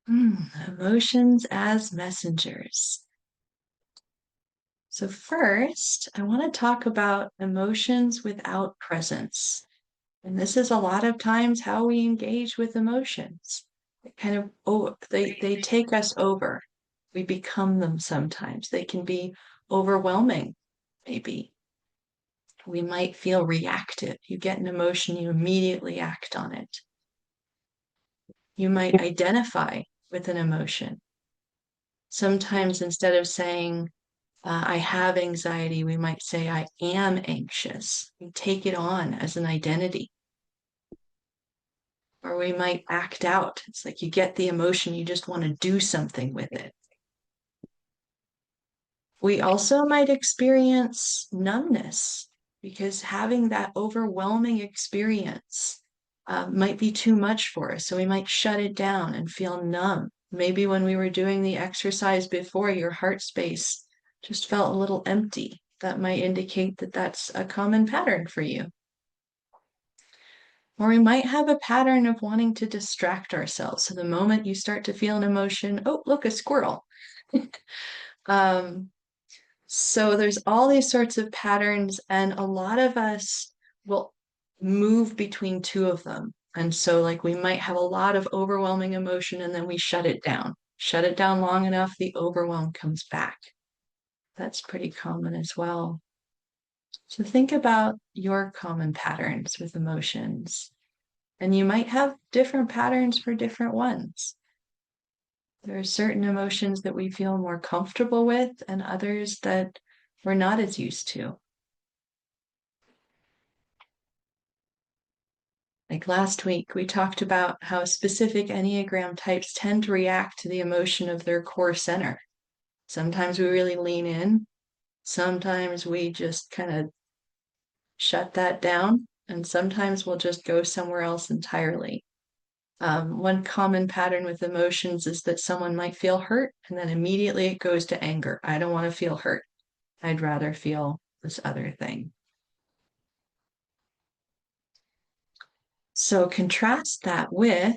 Emotions as messengers. So, first, I want to talk about emotions without presence. And this is a lot of times how we engage with emotions. It kind of, they take us over. We become them sometimes. They can be overwhelming, maybe. We might feel reactive. You get an emotion, you immediately act on it. You might identify with an emotion. Sometimes instead of saying, I have anxiety, we might say, I am anxious. We take it on as an identity. Or we might act out. It's like you get the emotion, you just want to do something with it. We also might experience numbness because having that overwhelming experience might be too much for us. So we might shut it down and feel numb. Maybe when we were doing the exercise before, your heart space just felt a little empty. That might indicate that that's a common pattern for you. Or we might have a pattern of wanting to distract ourselves. So the moment you start to feel an emotion, oh, look, a squirrel. um, so there's all these sorts of patterns, and a lot of us will move between two of them. And so, like, we might have a lot of overwhelming emotion and then we shut it down. Shut it down long enough, the overwhelm comes back. That's pretty common as well. So think about your common patterns with emotions, and you might have different patterns for different ones. There are certain emotions that we feel more comfortable with and others that we're not as used to. Like last week, we talked about how specific Enneagram types tend to react to the emotion of their core center. Sometimes we really lean in, sometimes we just kind of shut that down, and sometimes we'll just go somewhere else entirely. One common pattern with emotions is that someone might feel hurt and then immediately it goes to anger. I don't want to feel hurt. I'd rather feel this other thing. So contrast that with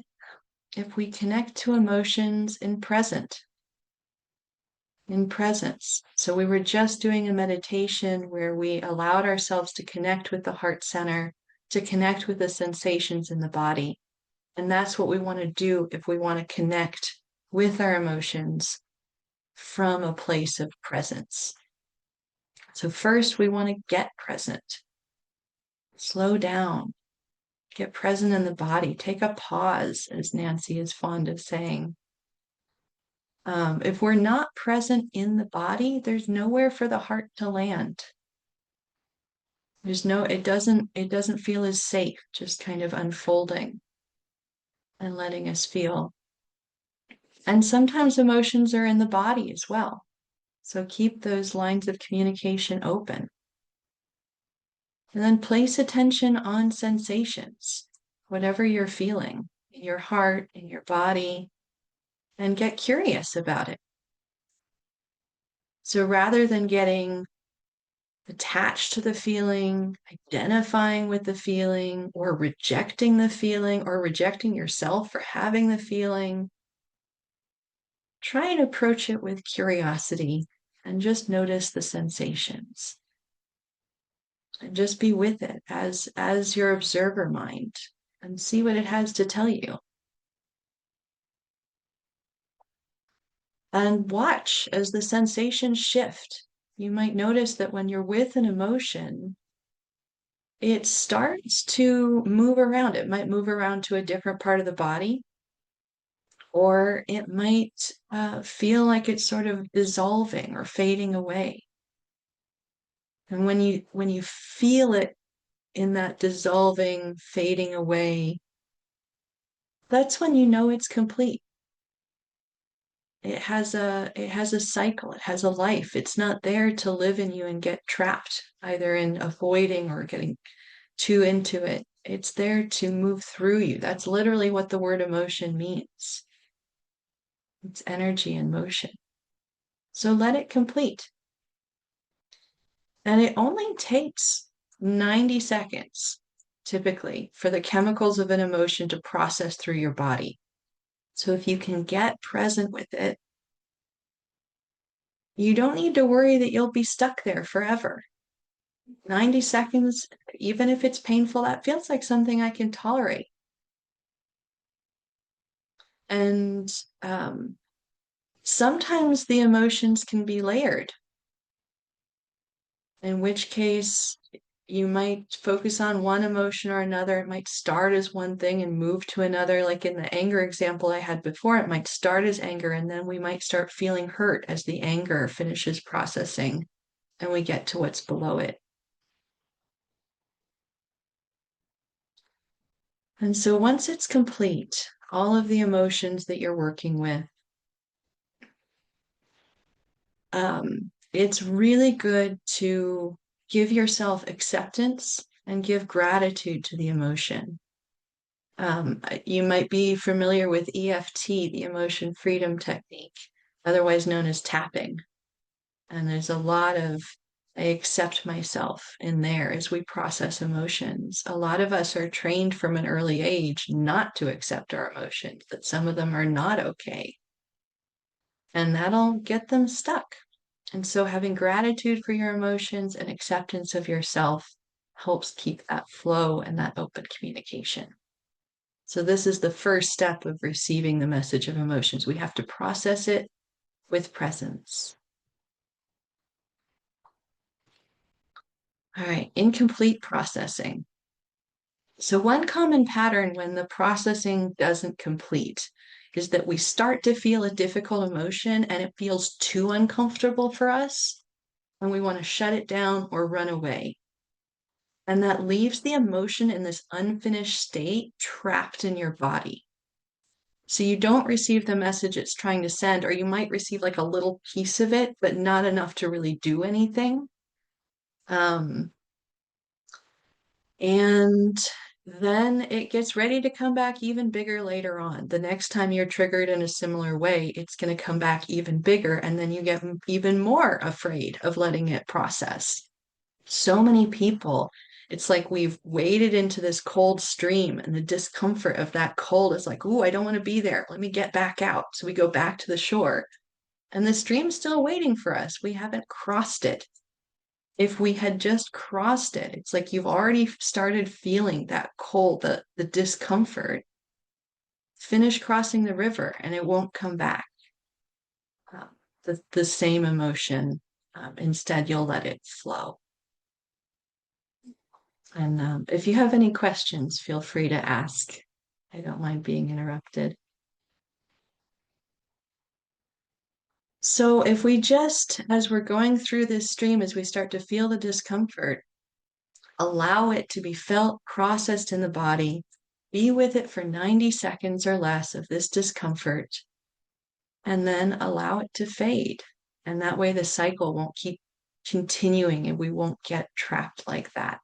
if we connect to emotions in presence. So we were just doing a meditation where we allowed ourselves to connect with the heart center, to connect with the sensations in the body. And that's what we want to do if we want to connect with our emotions from a place of presence. So first we want to get present. Slow down. Get present in the body. Take a pause, as Nancy is fond of saying. If we're not present in the body, there's nowhere for the heart to land. It doesn't feel as safe, just kind of unfolding and letting us feel. And sometimes emotions are in the body as well. So keep those lines of communication open. And then place attention on sensations, whatever you're feeling in your heart, in your body, and get curious about it. So rather than getting attached to the feeling, identifying with the feeling, or rejecting the feeling, or rejecting yourself for having the feeling, try and approach it with curiosity and just notice the sensations. And just be with it as your observer mind and see what it has to tell you. And watch as the sensations shift. You might notice that when you're with an emotion, it starts to move around. It might move around to a different part of the body, or it might feel like it's sort of dissolving or fading away. And when you feel it in that dissolving, fading away, that's when you know it's complete. It has a cycle, it has a life. It's not there to live in you and get trapped, either in avoiding or getting too into it. It's there to move through you. That's literally what the word emotion means. It's energy in motion. So let it complete. And it only takes 90 seconds, typically, for the chemicals of an emotion to process through your body. So if you can get present with it, you don't need to worry that you'll be stuck there forever. 90 seconds, even if it's painful, that feels like something I can tolerate. And sometimes the emotions can be layered, in which case you might focus on one emotion or another. It might start as one thing and move to another. Like in the anger example I had before, it might start as anger, and then we might start feeling hurt as the anger finishes processing and we get to what's below it. And so once it's complete, all of the emotions that you're working with, it's really good to give yourself acceptance and give gratitude to the emotion. You might be familiar with EFT, the emotion freedom technique, otherwise known as tapping. And there's a lot of I accept myself in there as we process emotions. A lot of us are trained from an early age not to accept our emotions, that some of them are not okay. And that'll get them stuck. And so having gratitude for your emotions and acceptance of yourself helps keep that flow and that open communication. So this is the first step of receiving the message of emotions. We have to process it with presence. All right, incomplete processing. So one common pattern when the processing doesn't complete is that we start to feel a difficult emotion and it feels too uncomfortable for us, and we want to shut it down or run away. And that leaves the emotion in this unfinished state trapped in your body. So you don't receive the message it's trying to send, or you might receive like a little piece of it, but not enough to really do anything. And then it gets ready to come back even bigger later on. The next time you're triggered in a similar way, it's going to come back even bigger, and then you get even more afraid of letting it process. So many people, it's like we've waded into this cold stream, and the discomfort of that cold is like, ooh, I don't want to be there. Let me get back out. So we go back to the shore, and the stream's still waiting for us. We haven't crossed it. If we had just crossed it, it's like you've already started feeling that cold, the discomfort. Finish crossing the river and it won't come back. The same emotion. Instead, you'll let it flow. And if you have any questions, feel free to ask. I don't mind being interrupted. So if we just, as we're going through this stream, as we start to feel the discomfort, allow it to be felt, processed in the body, be with it for 90 seconds or less of this discomfort, and then allow it to fade. And that way the cycle won't keep continuing and we won't get trapped like that.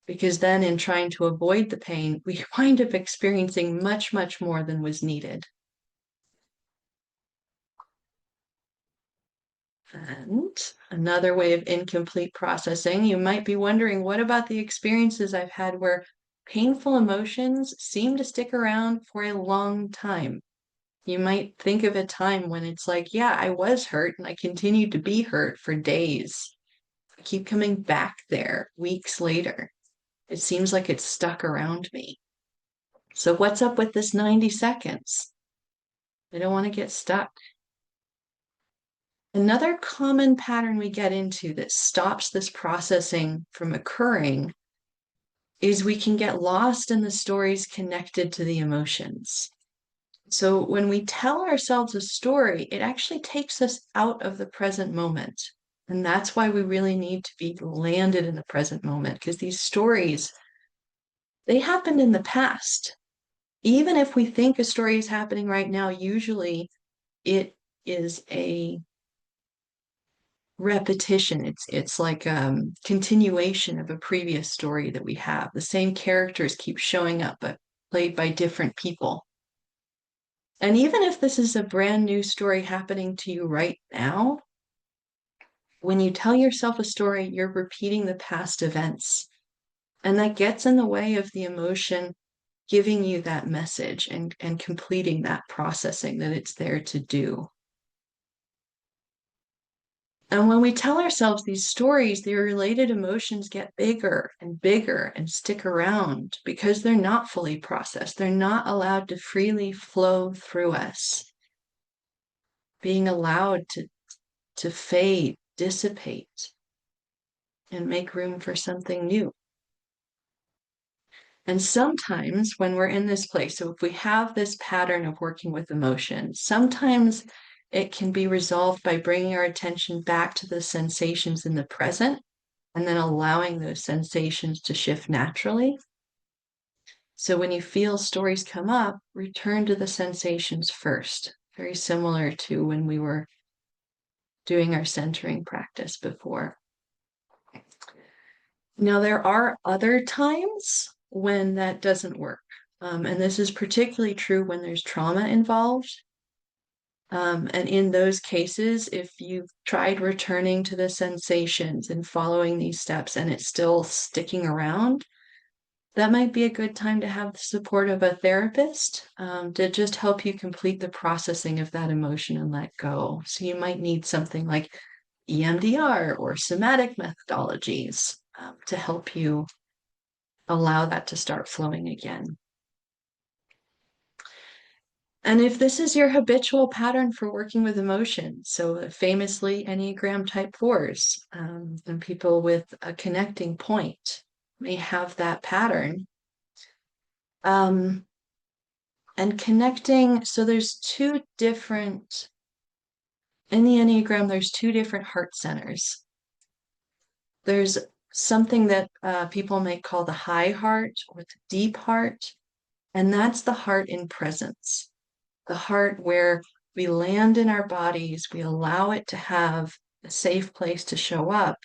Because then in trying to avoid the pain, we wind up experiencing much, much more than was needed. And another way of incomplete processing, you might be wondering, what about the experiences I've had where painful emotions seem to stick around for a long time? You might think of a time when it's like, yeah, I was hurt and I continued to be hurt for days. I keep coming back there weeks later. It seems like it's stuck around me. So what's up with this 90 seconds? I don't want to get stuck. Another common pattern we get into that stops this processing from occurring is we can get lost in the stories connected to the emotions. So when we tell ourselves a story, it actually takes us out of the present moment. And that's why we really need to be landed in the present moment, because these stories, they happened in the past. Even if we think a story is happening right now, usually it is a repetition. It's like continuation of a previous story that we have. The same characters keep showing up, but played by different people. And even if this is a brand new story happening to you right now, when you tell yourself a story, you're repeating the past events. And that gets in the way of the emotion giving you that message and completing that processing that it's there to do. And when we tell ourselves these stories, the related emotions get bigger and bigger and stick around because they're not fully processed. They're not allowed to freely flow through us. Being allowed to fade, dissipate, and make room for something new. And sometimes when we're in this place, so if we have this pattern of working with emotions, sometimes it can be resolved by bringing our attention back to the sensations in the present and then allowing those sensations to shift naturally. So when you feel stories come up, return to the sensations first, very similar to when we were doing our centering practice before. Now, there are other times when that doesn't work. And this is particularly true when there's trauma involved. And in those cases, if you've tried returning to the sensations and following these steps and it's still sticking around, that might be a good time to have the support of a therapist to just help you complete the processing of that emotion and let go. So you might need something like EMDR or somatic methodologies to help you allow that to start flowing again. And if this is your habitual pattern for working with emotions, so famously Enneagram type 4s and people with a connecting point may have that pattern. And connecting, so there's two different, in the Enneagram, there's two different heart centers. There's something that people may call the high heart or the deep heart, and that's the heart in presence. The heart where we land in our bodies, we allow it to have a safe place to show up.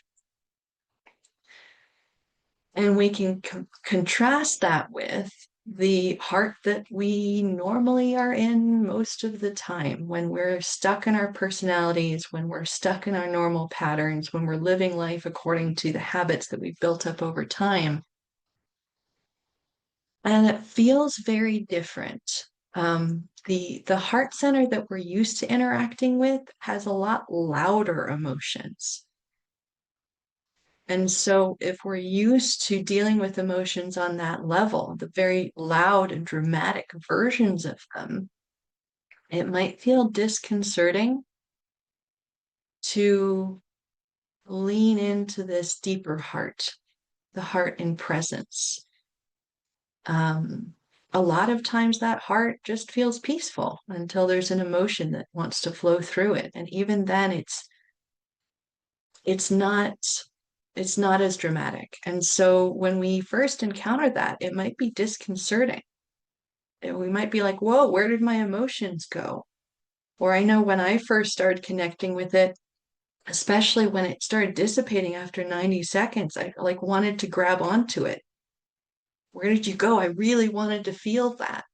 And we can contrast that with the heart that we normally are in most of the time, when we're stuck in our personalities, when we're stuck in our normal patterns, when we're living life according to the habits that we've built up over time. And it feels very different. The heart center that we're used to interacting with has a lot louder emotions. And so if we're used to dealing with emotions on that level, the very loud and dramatic versions of them, it might feel disconcerting to lean into this deeper heart, the heart in presence. A lot of times that heart just feels peaceful until there's an emotion that wants to flow through it. And even then it's not as dramatic. And so when we first encounter that, it might be disconcerting. We might be like, whoa, where did my emotions go? Or I know when I first started connecting with it, especially when it started dissipating after 90 seconds, I like wanted to grab onto it. Where did you go? I really wanted to feel that.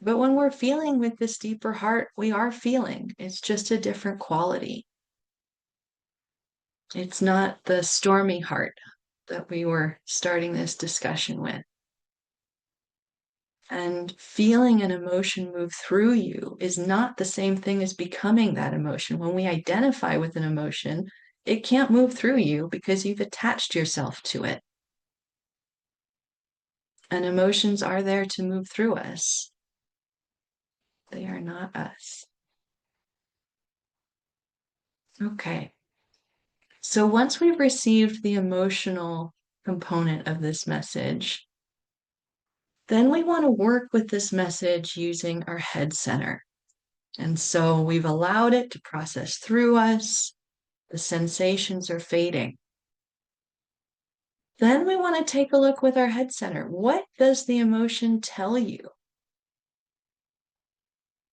But when we're feeling with this deeper heart, we are feeling. It's just a different quality. It's not the stormy heart that we were starting this discussion with. And feeling an emotion move through you is not the same thing as becoming that emotion. When we identify with an emotion, it can't move through you because you've attached yourself to it. And emotions are there to move through us. They are not us. Okay. So once we've received the emotional component of this message, then we want to work with this message using our head center. And so we've allowed it to process through us. The sensations are fading. Then we want to take a look with our head center. What does the emotion tell you?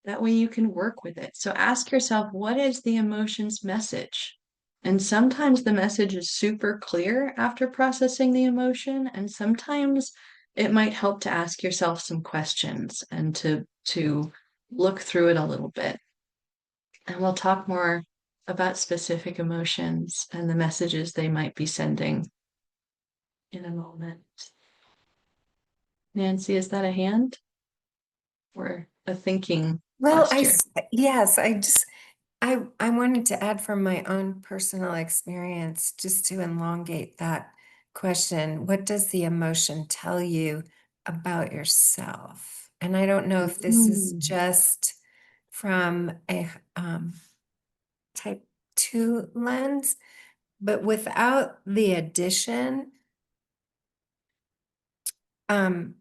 That way you can work with it. So ask yourself, what is the emotion's message? And sometimes the message is super clear after processing the emotion, and sometimes it might help to ask yourself some questions and to look through it a little bit. And we'll talk more about specific emotions and the messages they might be sending in a moment. Nancy, is that a hand or a thinking Well, posture? yes, I wanted to add from my own personal experience, just to elongate that question. What does the emotion tell you about yourself? And I don't know if this is Mm. just from a type 2 lens, but without the addition, um,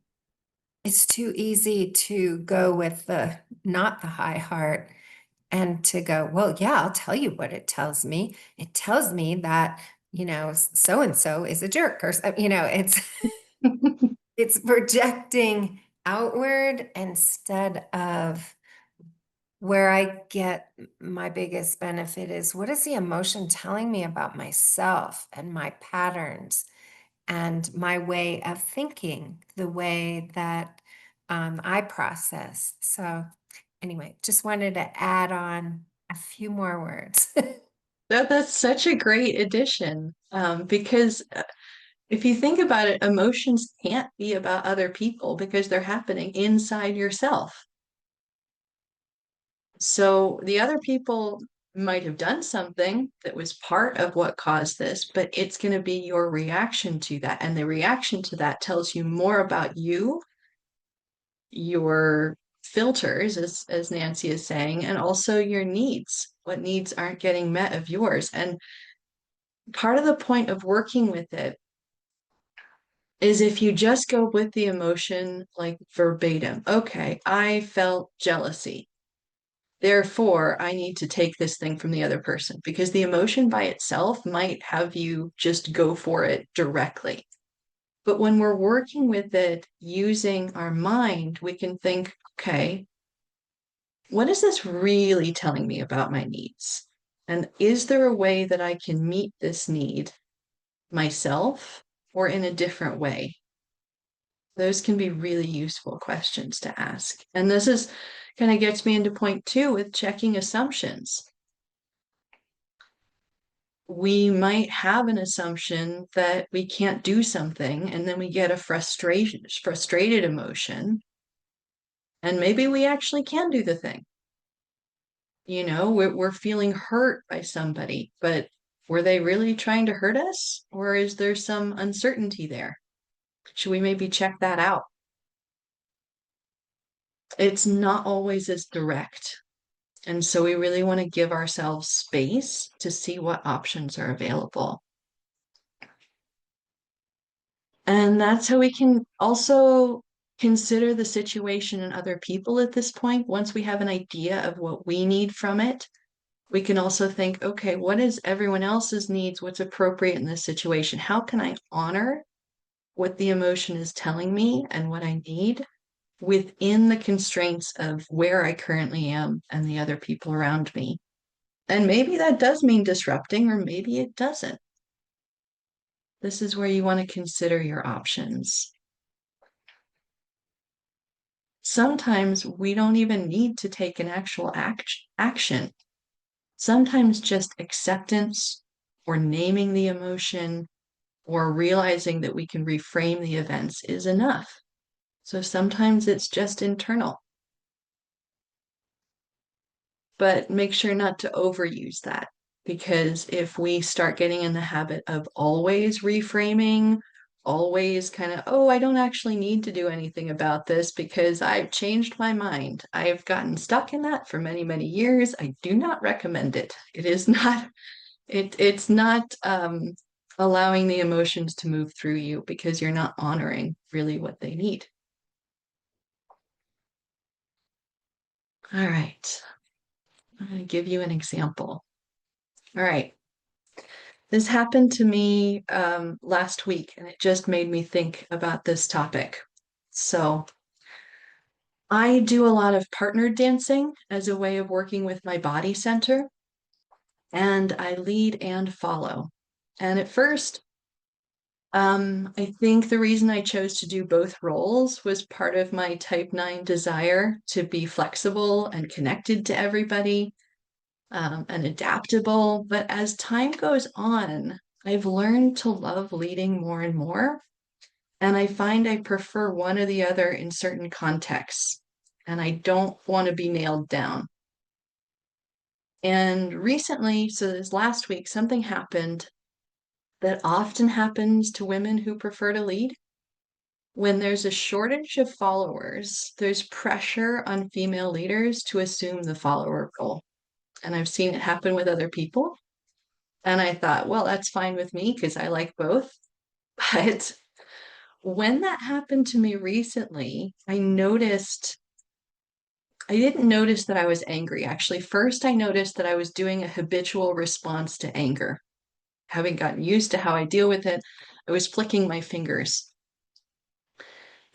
it's too easy to go with the not the high heart and to go, well, yeah, I'll tell you what it tells me. It tells me that, so and so is a jerk, or it's it's projecting outward instead of where I get my biggest benefit is, what is the emotion telling me about myself and my patterns and my way of thinking, the way that I process. So anyway, just wanted to add on a few more words. That's such a great addition, because if you think about it, emotions can't be about other people because they're happening inside yourself. So the other people might have done something that was part of what caused this, but it's going to be your reaction to that. And the reaction to that tells you more about you, your filters, as Nancy is saying, and also your needs. What needs aren't getting met of yours. And part of the point of working with it is if you just go with the emotion like verbatim. Okay, I felt jealousy. Therefore, I need to take this thing from the other person because the emotion by itself might have you just go for it directly. But when we're working with it using our mind, we can think, okay, what is this really telling me about my needs? And is there a way that I can meet this need myself or in a different way? Those can be really useful questions to ask. And this is kind of gets me into point two with checking assumptions. We might have an assumption that we can't do something, and then we get a frustrated emotion, and maybe we actually can do the thing. We're feeling hurt by somebody, but were they really trying to hurt us, or is there some uncertainty there? Should we maybe check that out? It's not always as direct. And so we really want to give ourselves space to see what options are available. And that's how we can also consider the situation and other people at this point. Once we have an idea of what we need from it, we can also think, okay, what is everyone else's needs? What's appropriate in this situation? How can I honor what the emotion is telling me and what I need within the constraints of where I currently am and the other people around me? And maybe that does mean disrupting, or maybe it doesn't. This is where you want to consider your options. Sometimes we don't even need to take an actual action. Sometimes just acceptance or naming the emotion or realizing that we can reframe the events is enough. So sometimes it's just internal, but make sure not to overuse that. Because if we start getting in the habit of always reframing, always kind of, oh, I don't actually need to do anything about this because I've changed my mind. I've gotten stuck in that for many, many years. I do not recommend it. It is not, it's not allowing the emotions to move through you because you're not honoring really what they need. All right. I'm going to give you an example. All right. This happened to me last week, and it just made me think about this topic. So, I do a lot of partner dancing as a way of working with my body center, and I lead and follow. And at first, I think the reason I chose to do both roles was part of my type 9 desire to be flexible and connected to everybody, and adaptable. But as time goes on, I've learned to love leading more and more. And I find I prefer one or the other in certain contexts, and I don't want to be nailed down. And recently, so this last week, something happened that often happens to women who prefer to lead. When there's a shortage of followers, there's pressure on female leaders to assume the follower role. And I've seen it happen with other people. And I thought, well, that's fine with me because I like both. But when that happened to me recently, I didn't notice that I was angry. Actually, first I noticed that I was doing a habitual response to anger. Having gotten used to how I deal with it, I was flicking my fingers.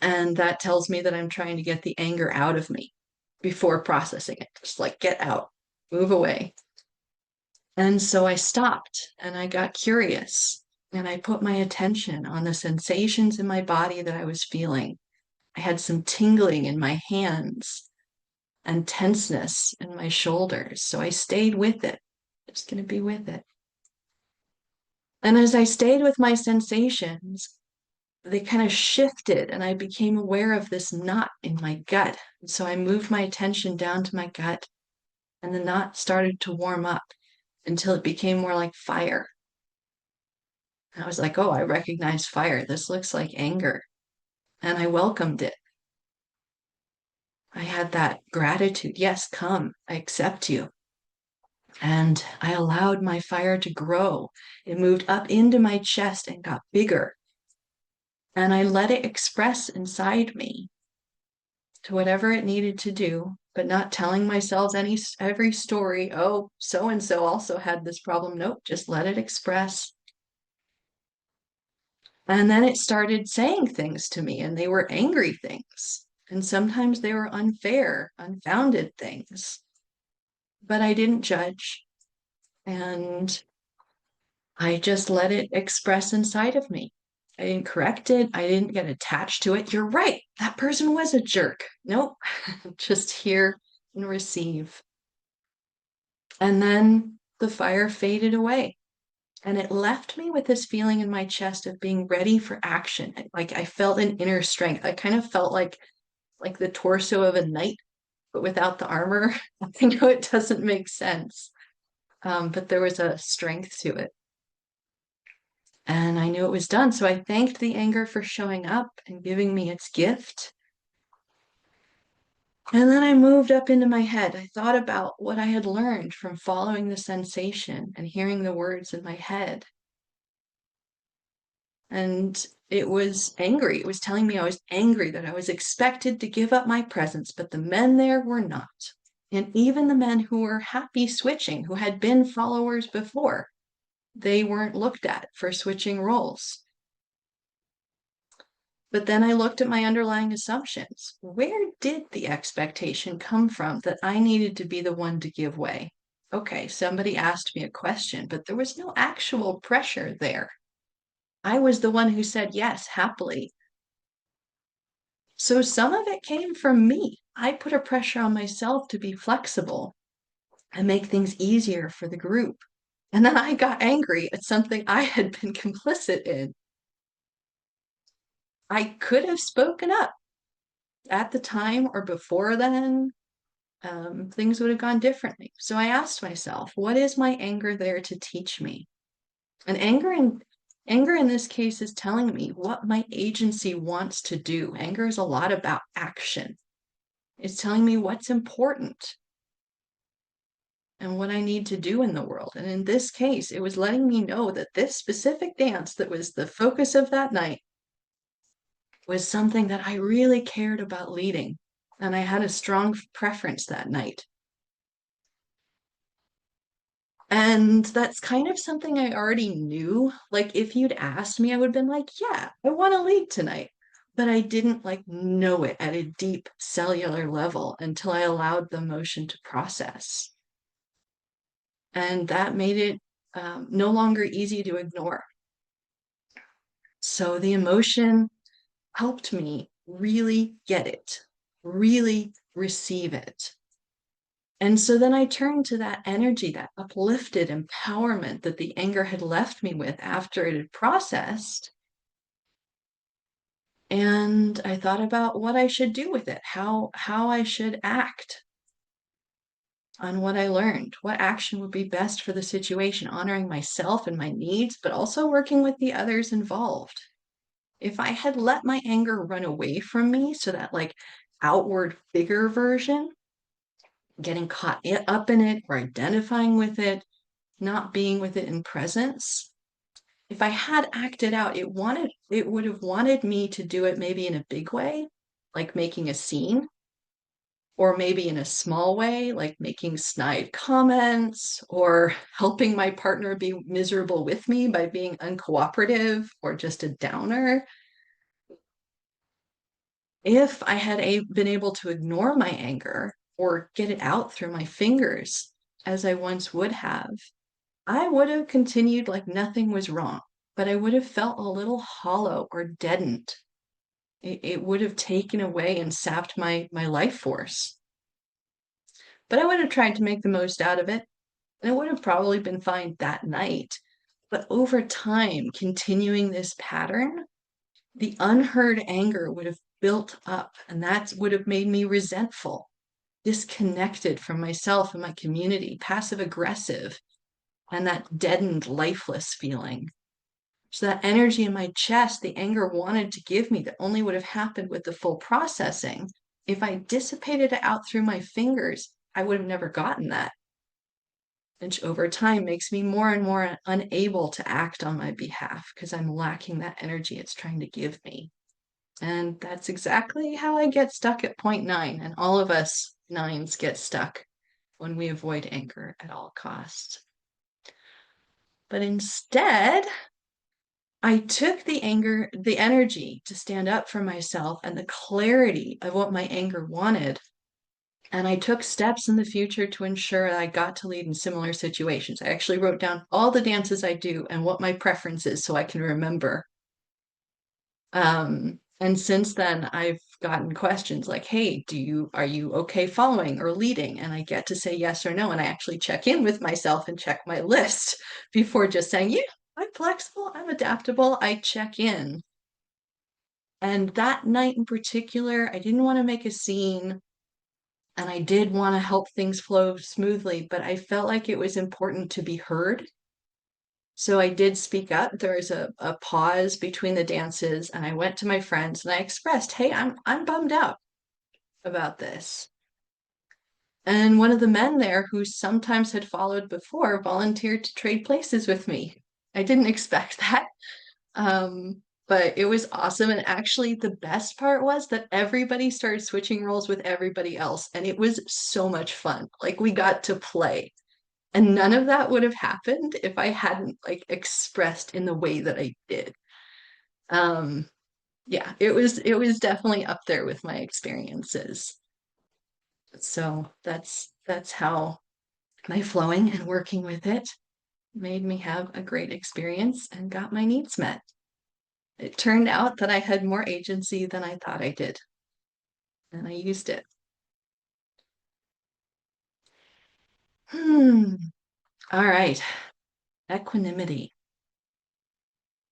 And that tells me that I'm trying to get the anger out of me before processing it. Just like, get out, move away. And so I stopped and I got curious and I put my attention on the sensations in my body that I was feeling. I had some tingling in my hands and tenseness in my shoulders. So I stayed with it, just going to be with it. And as I stayed with my sensations, they kind of shifted and I became aware of this knot in my gut. And so I moved my attention down to my gut and the knot started to warm up until it became more like fire. And I was like, oh, I recognize fire. This looks like anger. And I welcomed it. I had that gratitude. Yes, come, I accept you. And I allowed my fire to grow. It moved up into my chest and got bigger. And I let it express inside me to whatever it needed to do, but not telling myself every story. Oh, so and so also had this problem. Nope, just let it express. And then it started saying things to me, and they were angry things. And sometimes they were unfair, unfounded things. But I didn't judge. And I just let it express inside of me. I didn't correct it. I didn't get attached to it. You're right. That person was a jerk. Nope. Just hear and receive. And then the fire faded away. And it left me with this feeling in my chest of being ready for action. Like I felt an inner strength. I kind of felt like the torso of a knight, but without the armor. I know it doesn't make sense. But there was a strength to it. And I knew it was done. So I thanked the anger for showing up and giving me its gift. And then I moved up into my head. I thought about what I had learned from following the sensation and hearing the words in my head. And it was angry. It was telling me I was angry that I was expected to give up my presence, but the men there were not. And even the men who were happy switching, who had been followers before, they weren't looked at for switching roles. But then I looked at my underlying assumptions. Where did the expectation come from that I needed to be the one to give way? Okay, somebody asked me a question, but there was no actual pressure there. I was the one who said yes happily. So some of it came from me. I put a pressure on myself to be flexible and make things easier for the group. And then I got angry at something I had been complicit in. I could have spoken up at the time or before then. Things would have gone differently. So I asked myself, what is my anger there to teach me? And anger in this case is telling me what my agency wants to do. Anger is a lot about action. It's telling me what's important and what I need to do in the world. And in this case, it was letting me know that this specific dance that was the focus of that night was something that I really cared about leading. And I had a strong preference that night. And that's kind of something I already knew. Like if you'd asked me, I would have been like, yeah, I want to lead tonight. But I didn't like know it at a deep cellular level until I allowed the emotion to process. And that made it no longer easy to ignore. So the emotion helped me really get it, really receive it. And so then I turned to that energy, that uplifted empowerment that the anger had left me with after it had processed. And I thought about what I should do with it, how I should act on what I learned, what action would be best for the situation, honoring myself and my needs, but also working with the others involved. If I had let my anger run away from me, so that like outward bigger version, getting caught up in it or identifying with it, not being with it in presence, if I had acted out, it would have wanted me to do it maybe in a big way, like making a scene, or maybe in a small way, like making snide comments or helping my partner be miserable with me by being uncooperative or just a downer. If I had been able to ignore my anger or get it out through my fingers, as I once would have, I would have continued like nothing was wrong, but I would have felt a little hollow or deadened. It would have taken away and sapped my life force. But I would have tried to make the most out of it, and it would have probably been fine that night. But over time, continuing this pattern, the unheard anger would have built up, and that would have made me resentful, disconnected from myself and my community, passive aggressive, and that deadened, lifeless feeling. So that energy in my chest, the anger wanted to give me, that only would have happened with the full processing. If I dissipated it out through my fingers, I would have never gotten that, which over time makes me more and more unable to act on my behalf because I'm lacking that energy it's trying to give me. And that's exactly how I get stuck at point 9. And all of us nines get stuck when we avoid anger at all costs. But instead, I took the anger, the energy to stand up for myself and the clarity of what my anger wanted. And I took steps in the future to ensure I got to lead in similar situations. I actually wrote down all the dances I do and what my preference is so I can remember. And since then, I've gotten questions like, "Hey, are you okay following or leading?" And I get to say yes or no. And I actually check in with myself and check my list before just saying, "Yeah, I'm flexible, I'm adaptable." I check in. And that night in particular, I didn't want to make a scene and I did want to help things flow smoothly, but I felt like it was important to be heard. So I did speak up. There was a pause between the dances, and I went to my friends and I expressed, "Hey, I'm bummed out about this." And one of the men there, who sometimes had followed before, volunteered to trade places with me. I didn't expect that. But it was awesome. And actually, the best part was that everybody started switching roles with everybody else, and it was so much fun. Like we got to play. And none of that would have happened if I hadn't like expressed in the way that I did. Um, yeah, it was definitely up there with my experiences. So that's how my flowing and working with it made me have a great experience and got my needs met. It turned out that I had more agency than I thought I did, and I used it. Hmm. All right. Equanimity.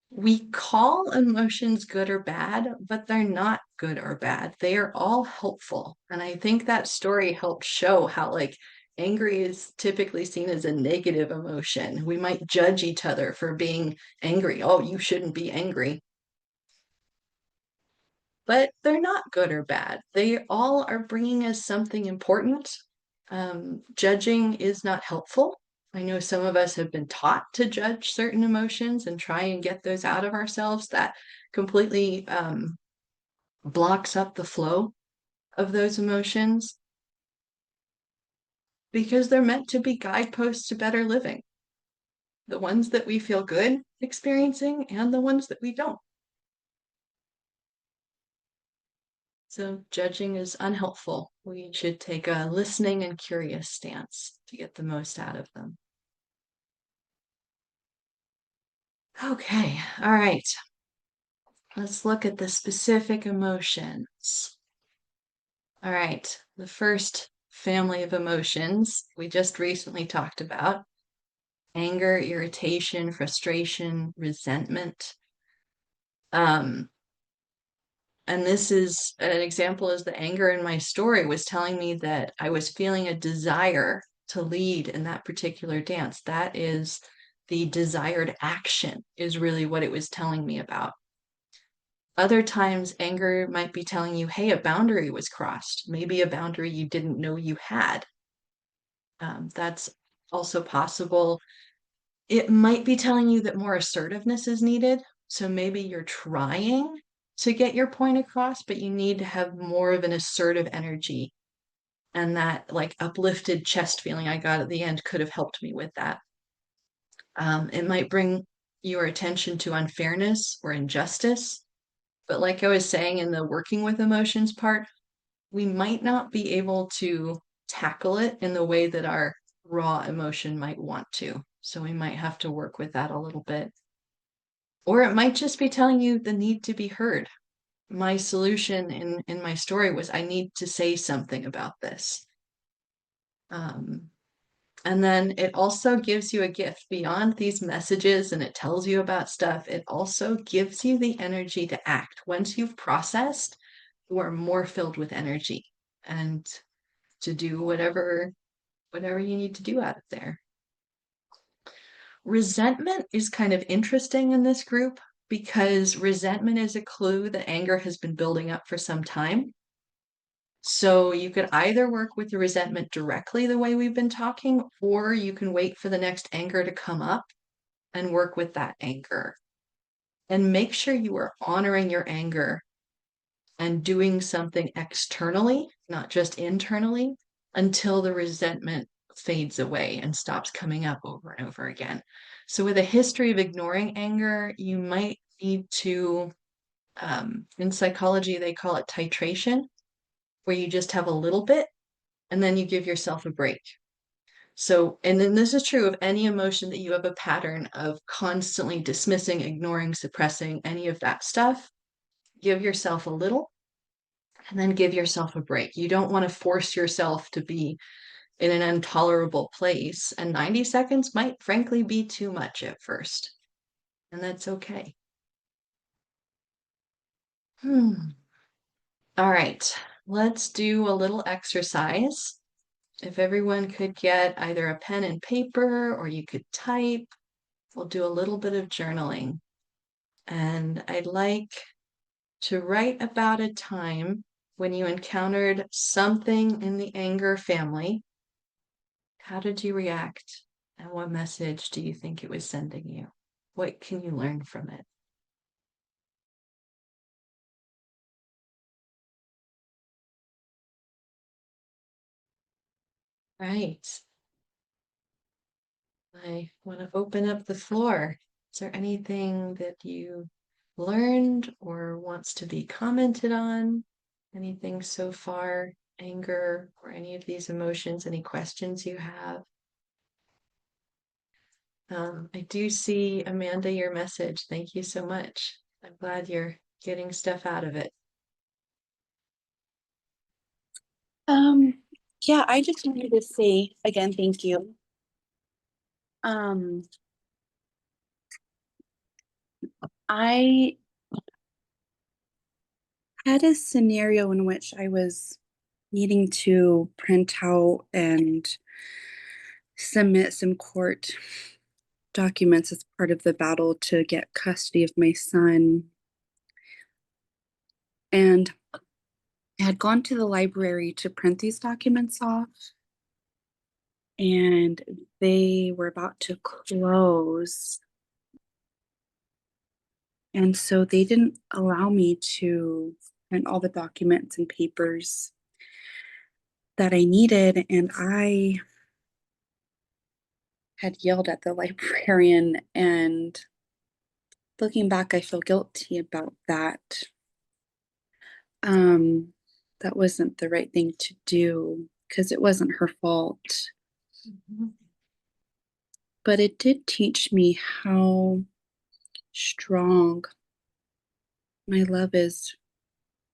We call emotions good or bad, but they're not good or bad. They are all helpful. And I think that story helped show how, like, angry is typically seen as a negative emotion. We might judge each other for being angry. Oh, you shouldn't be angry. But they're not good or bad. They all are bringing us something important. Judging is not helpful. I know some of us have been taught to judge certain emotions and try and get those out of ourselves. That completely blocks up the flow of those emotions because they're meant to be guideposts to better living. The ones that we feel good experiencing and the ones that we don't. So judging is unhelpful. We should take a listening and curious stance to get the most out of them. Okay, all right. Let's look at the specific emotions. All right, the first family of emotions we just recently talked about: anger, irritation, frustration, resentment. Um, And this is an example, is the anger in my story was telling me that I was feeling a desire to lead in that particular dance. That is the desired action, is really what it was telling me about. Other times, anger might be telling you, hey, a boundary was crossed, maybe a boundary you didn't know you had. That's also possible. It might be telling you that more assertiveness is needed. So maybe you're trying to get your point across, but you need to have more of an assertive energy. And that like uplifted chest feeling I got at the end could have helped me with that. It might bring your attention to unfairness or injustice. But like I was saying in the working with emotions part, we might not be able to tackle it in the way that our raw emotion might want to. So we might have to work with that a little bit. Or it might just be telling you the need to be heard. My solution in my story was I need to say something about this. And then it also gives you a gift beyond these messages and it tells you about stuff. It also gives you the energy to act. Once you've processed, you are more filled with energy and to do whatever you need to do out of there. Resentment is kind of interesting in this group because resentment is a clue that anger has been building up for some time. So you could either work with the resentment directly the way we've been talking, or you can wait for the next anger to come up and work with that anger. And make sure you are honoring your anger and doing something externally, not just internally, until the resentment fades away and stops coming up over and over again. So, with a history of ignoring anger, you might need to, in psychology, they call it titration, where you just have a little bit and then you give yourself a break. So, and then this is true of any emotion that you have a pattern of constantly dismissing, ignoring, suppressing, any of that stuff. Give yourself a little and then give yourself a break. You don't want to force yourself to be in an intolerable place. And 90 seconds might frankly be too much at first. And that's okay. All right, let's do a little exercise. If everyone could get either a pen and paper or you could type, we'll do a little bit of journaling. And I'd like to write about a time when you encountered something in the anger family. How did you react? And what message do you think it was sending you? What can you learn from it? Right. I want to open up the floor. Is there anything that you learned or wants to be commented on? Anything so far? Anger or any of these emotions? Any questions you have? I do see, Amanda, your message. Thank you so much. I'm glad you're getting stuff out of it. Um, yeah, I just wanted to say again, thank you. Um, I had a scenario in which I was needing to print out and submit some court documents as part of the battle to get custody of my son. And I had gone to the library to print these documents off, and they were about to close. And so they didn't allow me to print all the documents and papers that I needed. And I had yelled at the librarian. And looking back, I feel guilty about that. Um, that wasn't the right thing to do because it wasn't her fault. Mhm. But it did teach me how strong my love is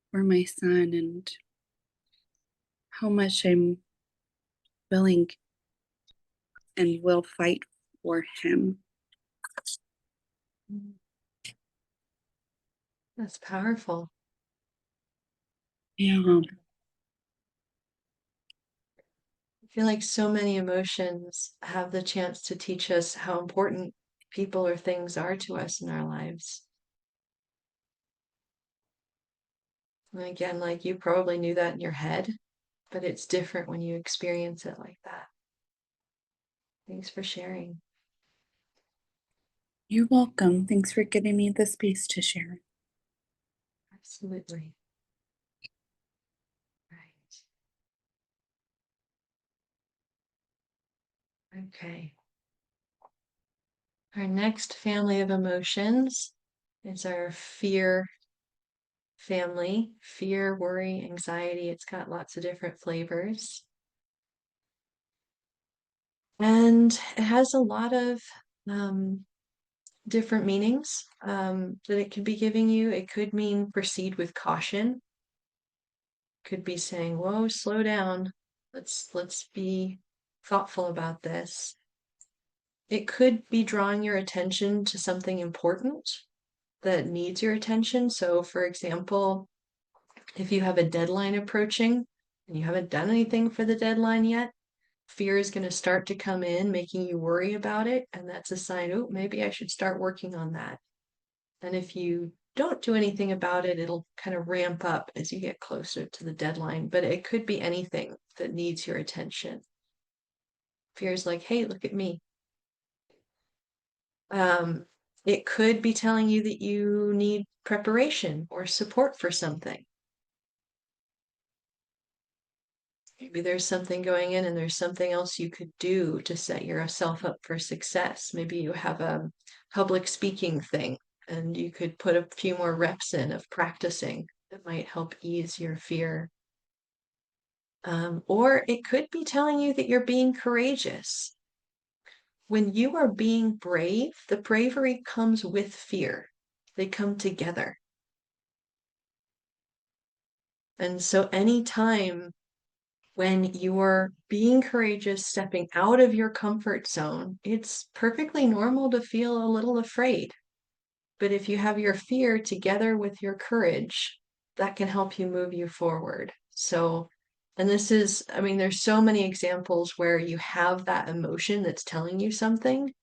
for my son and how much I'm willing and will fight for him. That's powerful. Yeah. I feel like so many emotions have the chance to teach us how important people or things are to us in our lives. And again, like you probably knew that in your head, but it's different when you experience it like that. Thanks for sharing. You're welcome. Thanks for giving me the space to share. Absolutely. Right. Okay. Our next family of emotions is our fear family. Fear, worry, anxiety. It's got lots of different flavors. And it has a lot of different meanings that it could be giving you. It could mean proceed with caution. Could be saying, whoa, slow down. Let's be thoughtful about this. It could be drawing your attention to something important that needs your attention. So, for example, if you have a deadline approaching and you haven't done anything for the deadline yet, fear is going to start to come in, making you worry about it. And that's a sign, oh, maybe I should start working on that. And if you don't do anything about it, it'll kind of ramp up as you get closer to the deadline. But it could be anything that needs your attention. Fear is like, hey, look at me. It could be telling you that you need preparation or support for something. Maybe there's something going in and there's something else you could do to set yourself up for success. Maybe you have a public speaking thing and you could put a few more reps in of practicing that might help ease your fear. Or it could be telling you that you're being courageous. When you are being brave, the bravery comes with fear. They come together. And so anytime when you're being courageous, stepping out of your comfort zone, it's perfectly normal to feel a little afraid. But if you have your fear together with your courage, that can help you move you forward. So, and this is, I mean, there's so many examples where you have that emotion that's telling you something,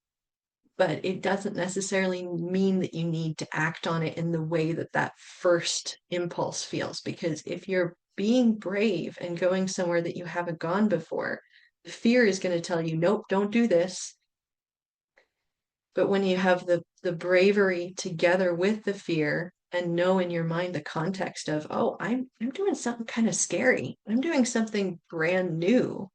but it doesn't necessarily mean that you need to act on it in the way that that first impulse feels. Because if you're being brave and going somewhere that you haven't gone before, the fear is going to tell you, nope, don't do this. But when you have the bravery together with the fear and know in your mind the context of, oh, I'm doing something kind of scary. I'm doing something brand new.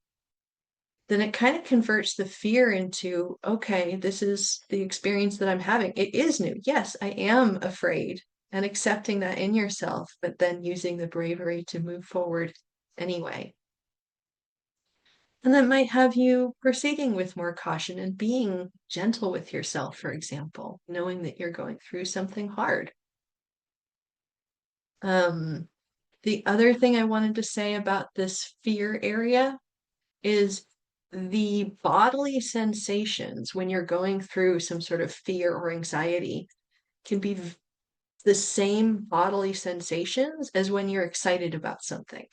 Then it kind of converts the fear into, okay, this is the experience that I'm having. It is new. Yes, I am afraid, and accepting that in yourself, but then using the bravery to move forward anyway. And that might have you proceeding with more caution and being gentle with yourself, for example, knowing that you're going through something hard. The other thing I wanted to say about this fear area is the bodily sensations when you're going through some sort of fear or anxiety can be the same bodily sensations as when you're excited about something.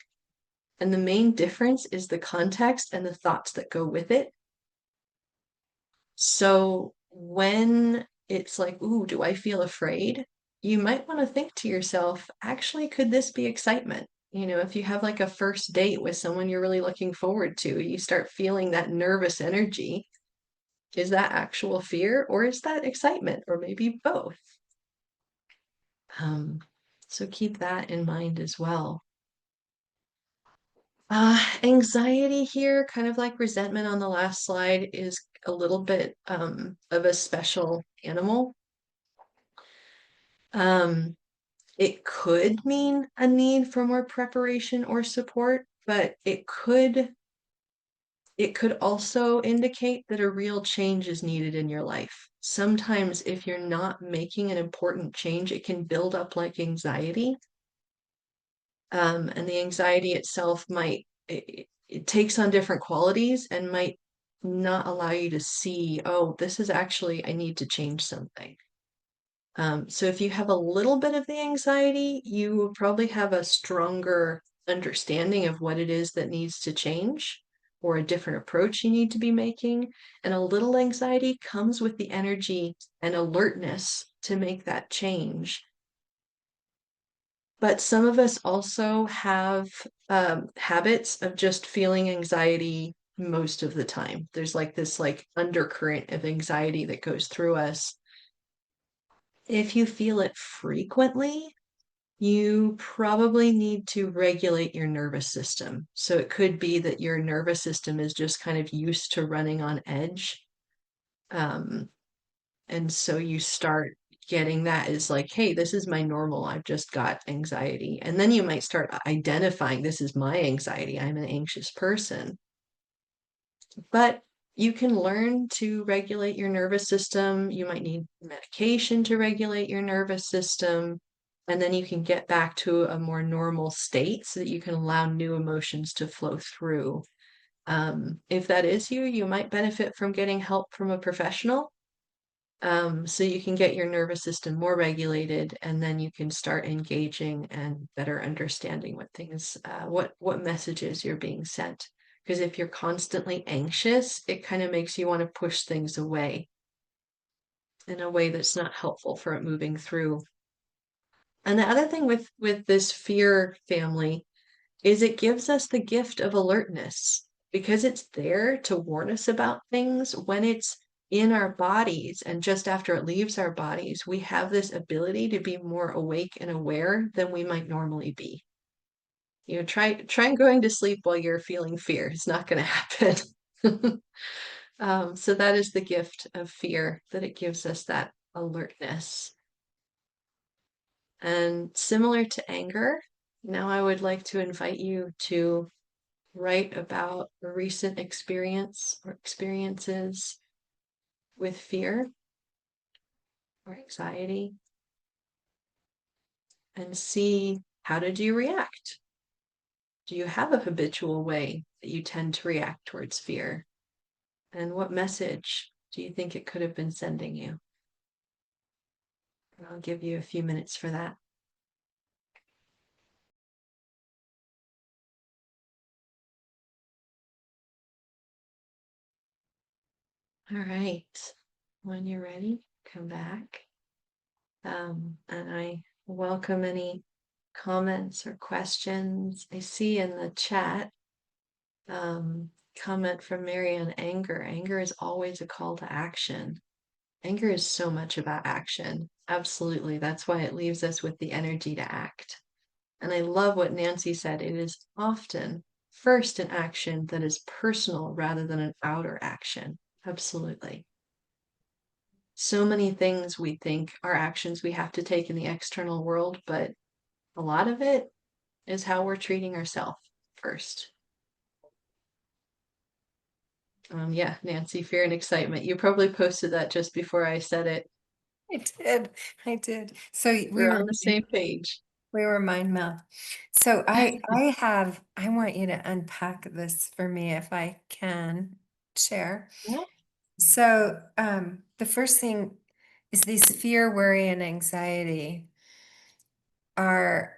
And the main difference is the context and the thoughts that go with it. So when it's like, ooh, do I feel afraid? You might want to think to yourself, actually, could this be excitement? You know, if you have like a first date with someone you're really looking forward to, you start feeling that nervous energy. Is that actual fear or is that excitement or maybe both? So keep that in mind as well. Anxiety here, kind of like resentment on the last slide, is a little bit of a special animal. It could mean a need for more preparation or support, but it could also indicate that a real change is needed in your life. Sometimes if you're not making an important change, it can build up like anxiety. And the anxiety itself it takes on different qualities and might not allow you to see, oh, this is actually, I need to change something. So if you have a little bit of the anxiety, you will probably have a stronger understanding of what it is that needs to change or a different approach you need to be making. And a little anxiety comes with the energy and alertness to make that change. But some of us also have habits of just feeling anxiety most of the time. There's like this like undercurrent of anxiety that goes through us. If you feel it frequently, you probably need to regulate your nervous system. So it could be that your nervous system is just kind of used to running on edge. And so you start getting that as like, hey, this is my normal. I've just got anxiety. And then you might start identifying this is my anxiety. I'm an anxious person. But you can learn to regulate your nervous system. You might need medication to regulate your nervous system. And then you can get back to a more normal state so that you can allow new emotions to flow through. If that is you, you might benefit from getting help from a professional. So you can get your nervous system more regulated, and then you can start engaging and better understanding what things, what messages you're being sent. Because if you're constantly anxious, it kind of makes you want to push things away in a way that's not helpful for it moving through. And the other thing with this fear family is it gives us the gift of alertness because it's there to warn us about things when it's in our bodies and just after it leaves our bodies, we have this ability to be more awake and aware than we might normally be. You know, try going to sleep while you're feeling fear. It's not going to happen. So that is the gift of fear, that it gives us that alertness. And similar to anger, now I would like to invite you to write about a recent experience or experiences with fear or anxiety and see, how did you react? Do you have a habitual way that you tend to react towards fear? And what message do you think it could have been sending you? And I'll give you a few minutes for that. All right. When you're ready, come back. And I welcome any comments or questions. I see in the chat comment from Mary on anger. Anger is always a call to action. Anger is so much about action. Absolutely. That's why it leaves us with the energy to act. And I love what Nancy said. It is often first an action that is personal rather than an outer action. Absolutely. So many things we think are actions we have to take in the external world, but a lot of it is how we're treating ourselves first. Yeah, Nancy, fear and excitement. You probably posted that just before I said it. I did. So We're on the same page. we were mind meld. So I want you to unpack this for me if I can share. Yeah. So the first thing is these fear, worry, and anxiety are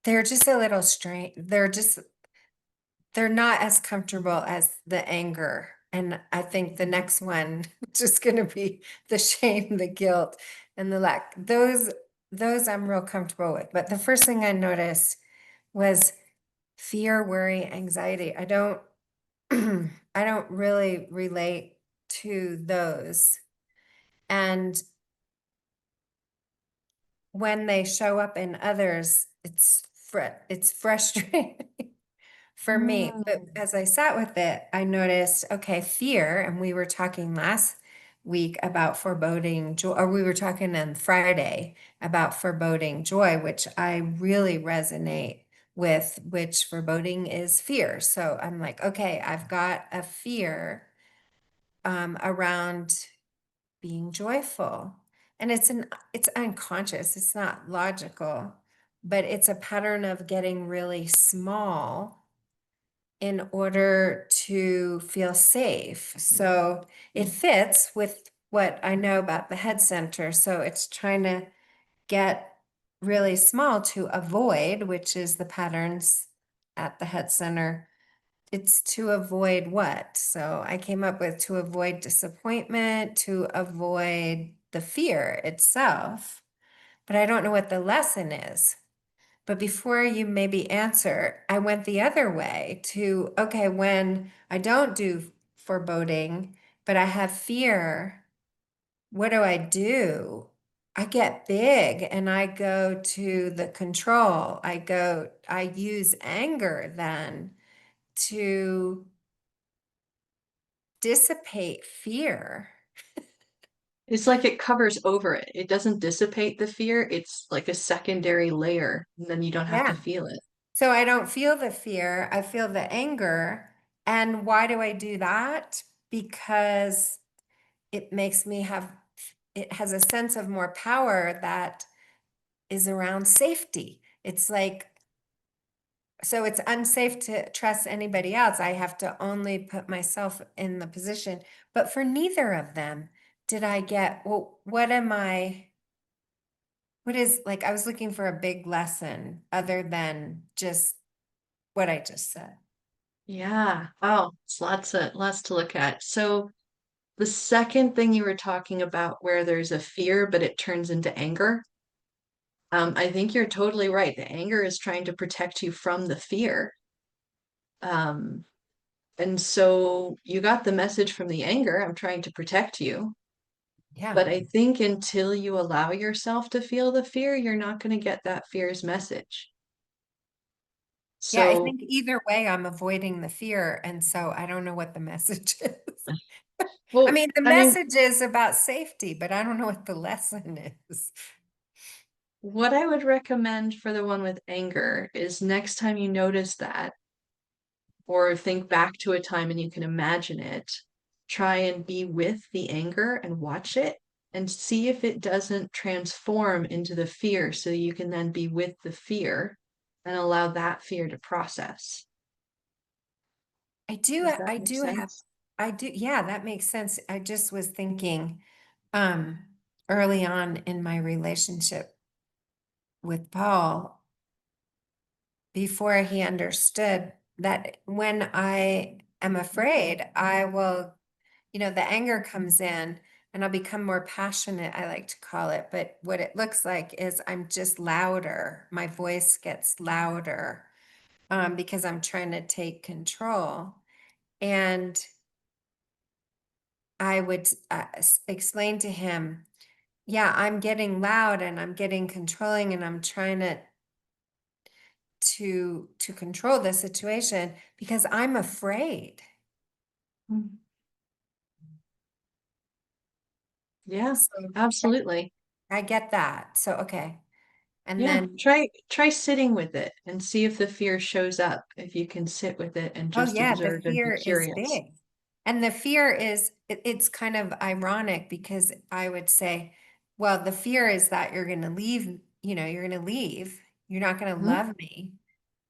they're just a little strange. They're not as comfortable as the anger. And I think the next one is just going to be the shame, the guilt, and the lack. Those I'm real comfortable with. But the first thing I noticed was fear, worry, anxiety. I don't I don't really relate to those. And when they show up in others, it's frustrating for me. But as I sat with it, I noticed, okay, fear, and we were talking last week about foreboding joy, or we were talking on Friday about foreboding joy, which I really resonate with, which foreboding is fear. So I'm like, okay, I've got a fear around being joyful. And it's unconscious, it's not logical, but it's a pattern of getting really small in order to feel safe. So it fits with what I know about the head center. So it's trying to get really small to avoid, which is the patterns at the head center. It's to avoid what? So I came up with to avoid disappointment, to avoid the fear itself, but I don't know what the lesson is. But before you maybe answer, I went the other way to, okay, when I don't do foreboding, but I have fear, what do? I get big and I go to the control. I use anger then to dissipate fear. It's like it covers over it. It doesn't dissipate the fear. It's like a secondary layer, and then you don't have to Yeah. feel it. So I don't feel the fear, I feel the anger. And why do I do that? Because it makes me it has a sense of more power that is around safety. It's like, so it's unsafe to trust anybody else. I have to only put myself in the position. But for neither of them did I get, well, what is, like, I was looking for a big lesson other than just what I just said. Yeah. Oh, it's lots to look at. So the second thing you were talking about where there's a fear, but it turns into anger, I think you're totally right. The anger is trying to protect you from the fear. Um, and so you got the message from the anger, I'm trying to protect you. Yeah. But I think until you allow yourself to feel the fear, you're not going to get that fear's message. Yeah, I So, think either way, I'm avoiding the fear. And so I don't know what the message is. I well, mean, the I mean, message is about safety, but I don't know what the lesson is. what I would recommend for the one with anger is next time you notice that, or think back to a time and you can imagine it, try and be with the anger and watch it and see if it doesn't transform into the fear so you can then be with the fear and allow that fear to process. Does that I make do have, sense? yeah, that makes sense. I just was thinking, um, early on in my relationship with Paul, before he understood that when I am afraid, I will, the anger comes in and I'll become more passionate, I like to call it. But what it looks like is I'm just louder. My voice gets louder, because I'm trying to take control. And I would explain to him, yeah, I'm getting loud and I'm getting controlling and I'm trying to control the situation because I'm afraid. Mm. Yeah, So absolutely. I get that. So okay. And Yeah, then, try sitting with it and see if the fear shows up, if you can sit with it and oh just yeah, the observe and be fear is curious. big. And the fear is, it's kind of ironic because I would say, well, the fear is that you're going to leave, you're going to leave. You're not going to Mhm. love me.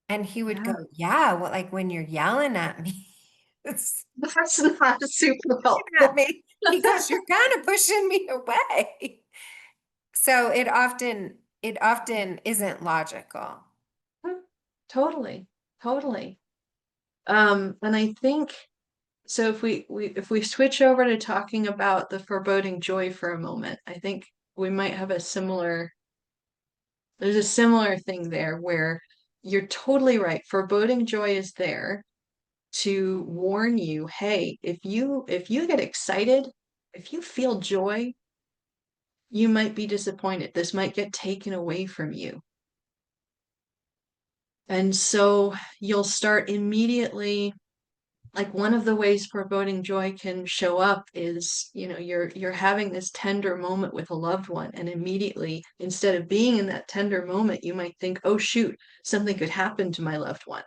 And he would go, Yeah, yeah, well, like when you're yelling at me, it's that's not super at helpful. me. He goes, you're kind of pushing me away. So it often isn't logical. Mm, totally, totally. And I think so if we switch over to talking about the foreboding joy for a moment, I think we might have there's a similar thing there where you're totally right. Foreboding joy is there to warn you, hey, if you get excited, if you feel joy, you might be disappointed. This might get taken away from you. And so you'll start immediately, like one of the ways foreboding joy can show up is, you're having this tender moment with a loved one, and immediately, instead of being in that tender moment, you might think, oh shoot, something could happen to my loved one.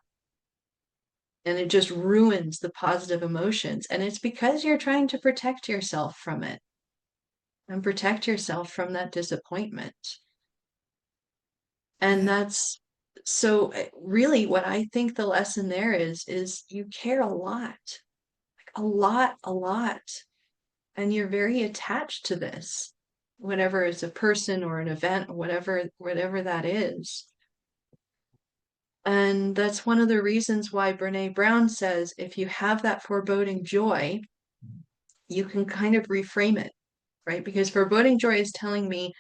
And it just ruins the positive emotions. And it's because you're trying to protect yourself from it and protect yourself from that disappointment. And Yeah. that's so really what I think the lesson there is you care a lot, a lot, a lot. and you're very attached to this, whatever is a person or an event or whatever that is. And that's one of the reasons why Brene Brown says if you have that foreboding joy, you can kind of reframe it, right? Because foreboding joy is telling me,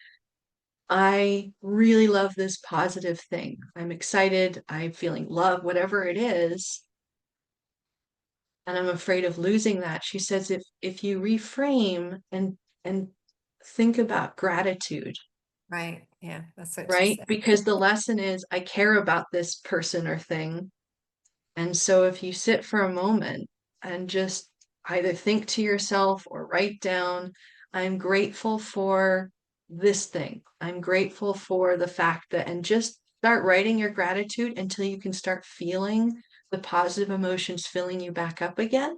I really love this positive thing. I'm excited. I'm feeling love, whatever it is. And I'm afraid of losing that. She says if you reframe and think about gratitude, Right. Yeah, that's what she right? said. Because the lesson is I care about this person or thing. And so if you sit for a moment and just either think to yourself or write down, I'm grateful for this thing. I'm grateful for the fact that, and just start writing your gratitude until you can start feeling the positive emotions filling you back up again.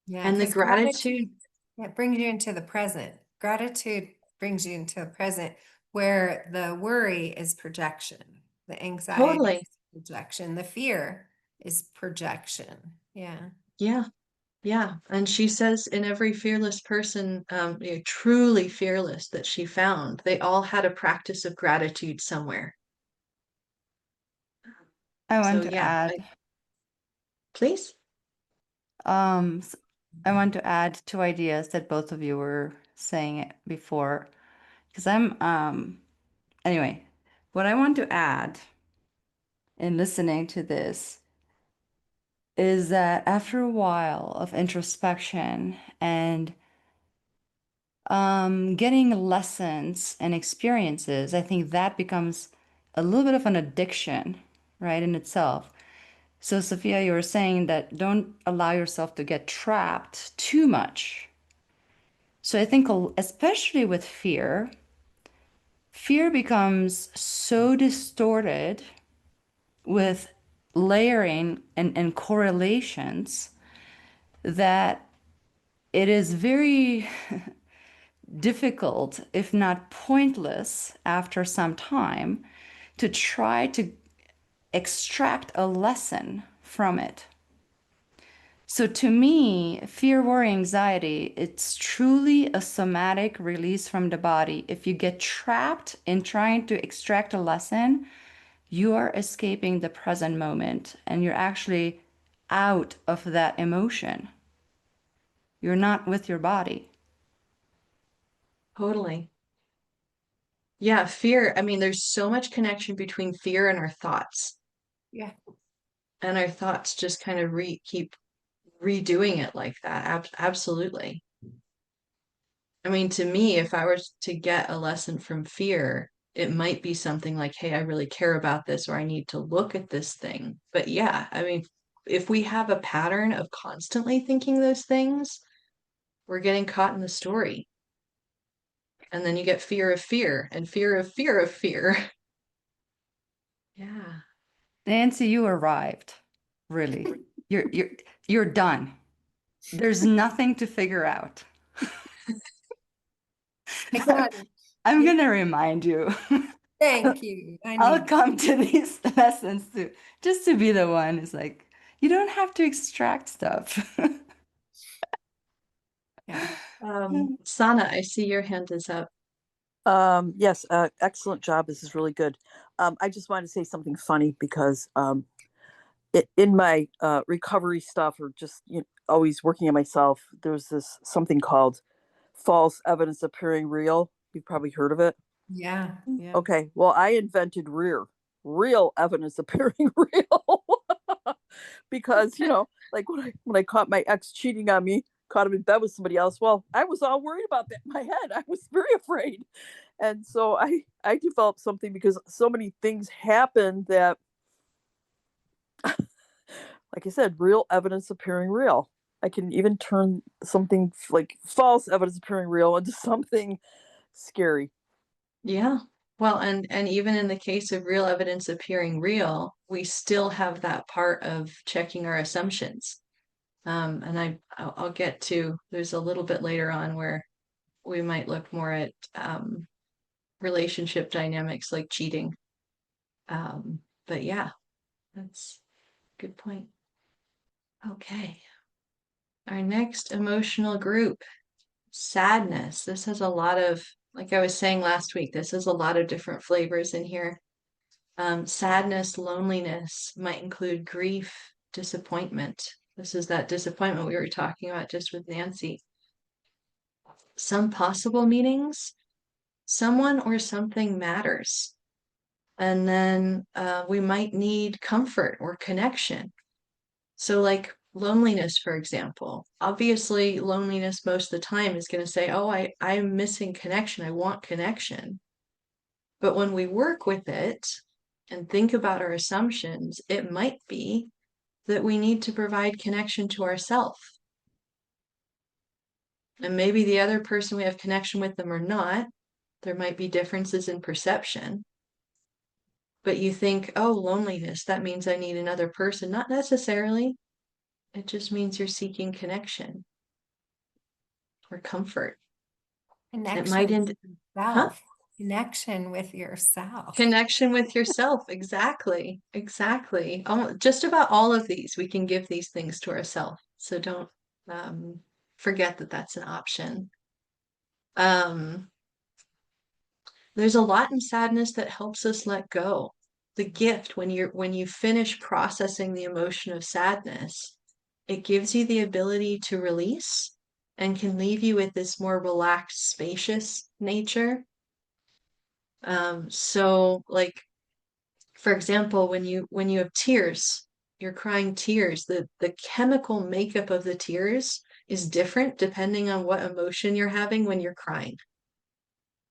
Yeah, And the because gratitude, it brings you into the present. Gratitude brings you into the present where the worry is projection, the anxiety totally. is projection, the fear is projection. Yeah. Yeah. Yeah. And she says in every fearless person, truly fearless that she found, they all had a practice of gratitude somewhere. I So want to yeah, add, please. s- I want to add two ideas that both of you were saying it before, because anyway, what I want to add in listening to this is that after a while of introspection and getting lessons and experiences, I think that becomes a little bit of an addiction, right, in itself. So, Sophia, you were saying that don't allow yourself to get trapped too much. So, I think, especially with fear, fear becomes so distorted with layering and correlations that it is very difficult, if not pointless, after some time to try to extract a lesson from it. So to me, fear, worry, anxiety, it's truly a somatic release from the body. If you get trapped in trying to extract a lesson, you are escaping the present moment and you're actually out of that emotion. You're not with your body. Totally. Yeah, fear. I mean, there's so much connection between fear and our thoughts. Yeah. And our thoughts just kind of keep redoing it like that. Absolutely. I mean, to me, if I were to get a lesson from fear, it might be something like, hey, I really care about this, or I need to look at this thing. But yeah, I mean, if we have a pattern of constantly thinking those things, we're getting caught in the story. And then you get fear of fear and fear of fear of fear. Yeah. Nancy, you arrived. Really. You're done. There's nothing to figure out. I got it. I'm gonna remind you. Thank you. I I'll need come to these lessons too, just to be the one who's like, you don't have to extract stuff. yeah. Sana, I see your hand is up. Yes, excellent job. This is really good. I just wanted to say something funny because in my recovery stuff or just always working on myself, there's this something called false evidence appearing real. You've probably heard of it. Yeah. Yeah. Okay, well, I invented real evidence appearing real because like when I caught my ex cheating on me, caught him in bed with somebody else. Well, I was all worried about that in my head. I was very afraid, and so I developed something because so many things happened that, like I said, real evidence appearing real. I can even turn something like false evidence appearing real into something scary. Yeah. Well, and even in the case of real evidence appearing real, we still have that part of checking our assumptions. And I'll get to, there's a little bit later on where we might look more at relationship dynamics like cheating. But yeah, that's a good point. Okay. Our next emotional group Sadness. This has a lot of, like I was saying last week, this has a lot of different flavors in here. Sadness, loneliness might include grief, disappointment. This is that disappointment we were talking about just with Nancy. Some possible meanings, someone or something matters. And then we might need comfort or connection. So like loneliness, for example, obviously loneliness most of the time is going to say, oh, I'm missing connection. I want connection. But when we work with it and think about our assumptions, it might be that we need to provide connection to ourselves. And maybe the other person we have connection with them or not, there might be differences in perception. But you think, oh, loneliness, that means I need another person. Not necessarily. It just means you're seeking connection or comfort. It might end, huh? Connection with yourself. Connection with yourself. Exactly. Exactly. Just about all of these, we can give these things to ourselves. So don't forget that that's an option. There's a lot in sadness that helps us let go. The gift, when you finish processing the emotion of sadness, it gives you the ability to release and can leave you with this more relaxed, spacious nature. So like, for example, when you have tears, you're crying tears, the chemical makeup of the tears is different depending on what emotion you're having when you're crying.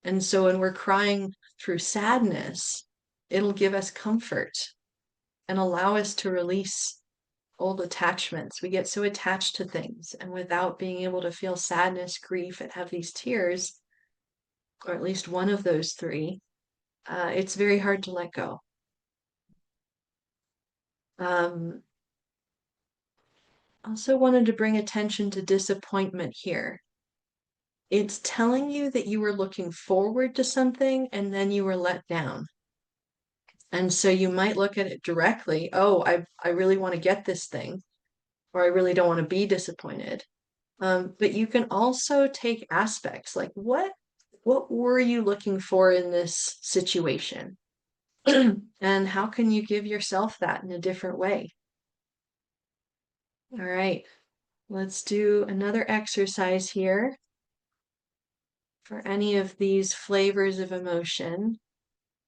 And so when we're crying through sadness, it'll give us comfort and allow us to release old attachments. We get so attached to things, and without being able to feel sadness, grief, and have these tears, or at least one of those three, it's very hard to let go. Also wanted to bring attention to disappointment here. It's telling you that you were looking forward to something and then you were let down. And so you might look at it directly, oh, I really want to get this thing, or I really don't want to be disappointed. But you can also take aspects like what were you looking for in this situation? And how can you give yourself that in a different way? All right, let's do another exercise here for any of these flavors of emotion.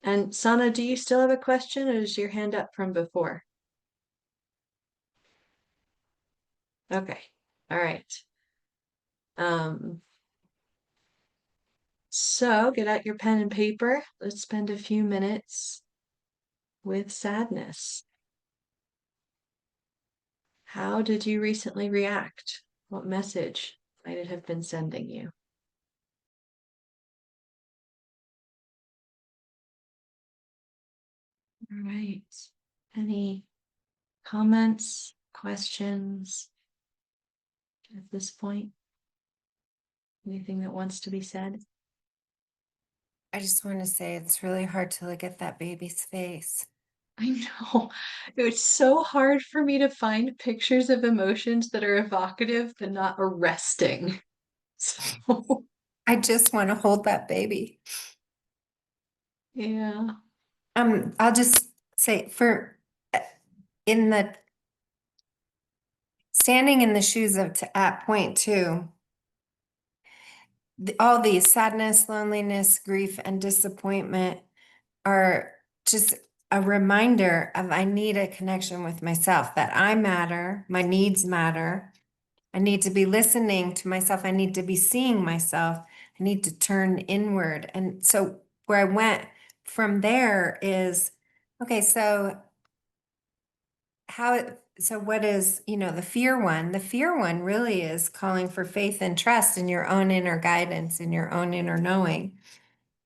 And Sana, do you still have a question, or is your hand up from before? Okay, all right. So get out your pen and paper. Let's spend a few minutes with sadness. How did you recently react? What message might it have been sending you? All right. Any comments, questions at this point? Anything that wants to be said? I just want to say it's really hard to look at that baby's face. I know. It's so hard for me to find pictures of emotions that are evocative but not arresting. So, I just want to hold that baby. yeah. I'll just say in the standing in the shoes of at point two, all these sadness, loneliness, grief, and disappointment are just a reminder of I need a connection with myself, that I matter, my needs matter. I need to be listening to myself. I need to be seeing myself. I need to turn inward. And so where I went from there is, okay, so what is, the fear one? The fear one really is calling for faith and trust in your own inner guidance, in your own inner knowing.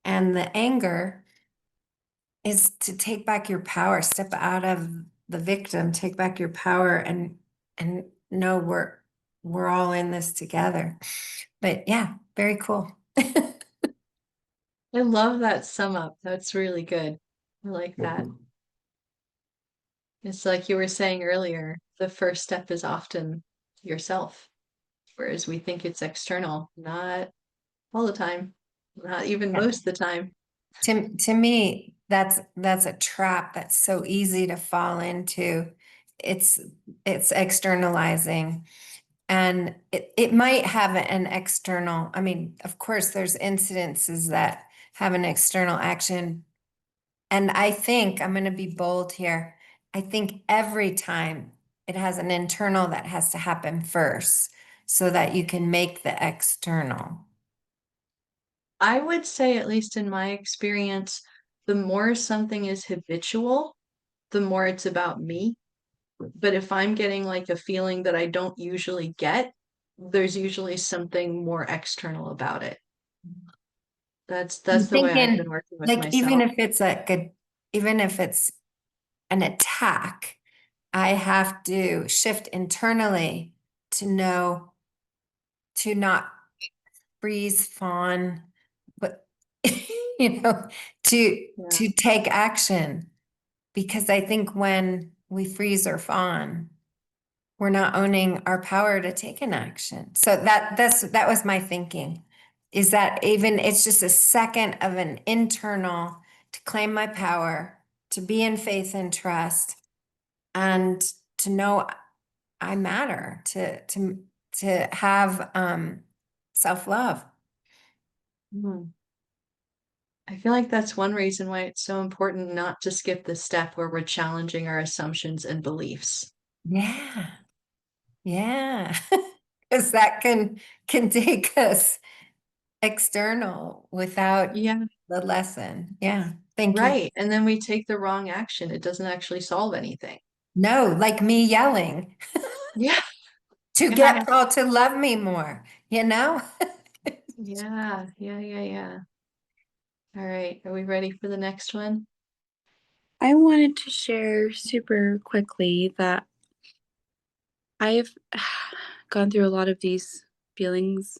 And the anger is to take back your power, step out of the victim, take back your power and know we're all in this together. But yeah, very cool. I love that sum up. That's really good. I like that. It's like you were saying earlier, the first step is often yourself. whereas we think it's external. Not all the time, not even most of the time. To me, that's a trap that's so easy to fall into. It's externalizing. And it might have an external, I mean, of course, there's incidences that have an external action. And I think, I'm going to be bold here, I think every time it has an internal that has to happen first so that you can make the external. I would say, at least in my experience, the more something is habitual, the more it's about me. But if I'm getting like a feeling that I don't usually get, there's usually something more external about it. That's I'm the way I've been thinking, working with like, even myself. if it's even if it's an attack, I have to shift internally to know to not freeze, fawn, but to Yeah. take action. Because I think when we freeze or fawn, we're not owning our power to take an action. So that was my thinking, is that even it's just a second of an internal to claim my power, to be in faith and trust, and to know I matter, to have self-love. Hmm. I feel like that's one reason why it's so important not to skip the step where we're challenging our assumptions and beliefs. Yeah. Yeah. Because that can take us external without Yeah, the lesson. Yeah. Thank you. right. And then we take the wrong action. It doesn't actually solve anything. No, like me yelling Yeah, to yeah, get Paul to love me more, you know? yeah. All right, are we ready for the next one? I wanted to share super quickly that I've gone through a lot of these feelings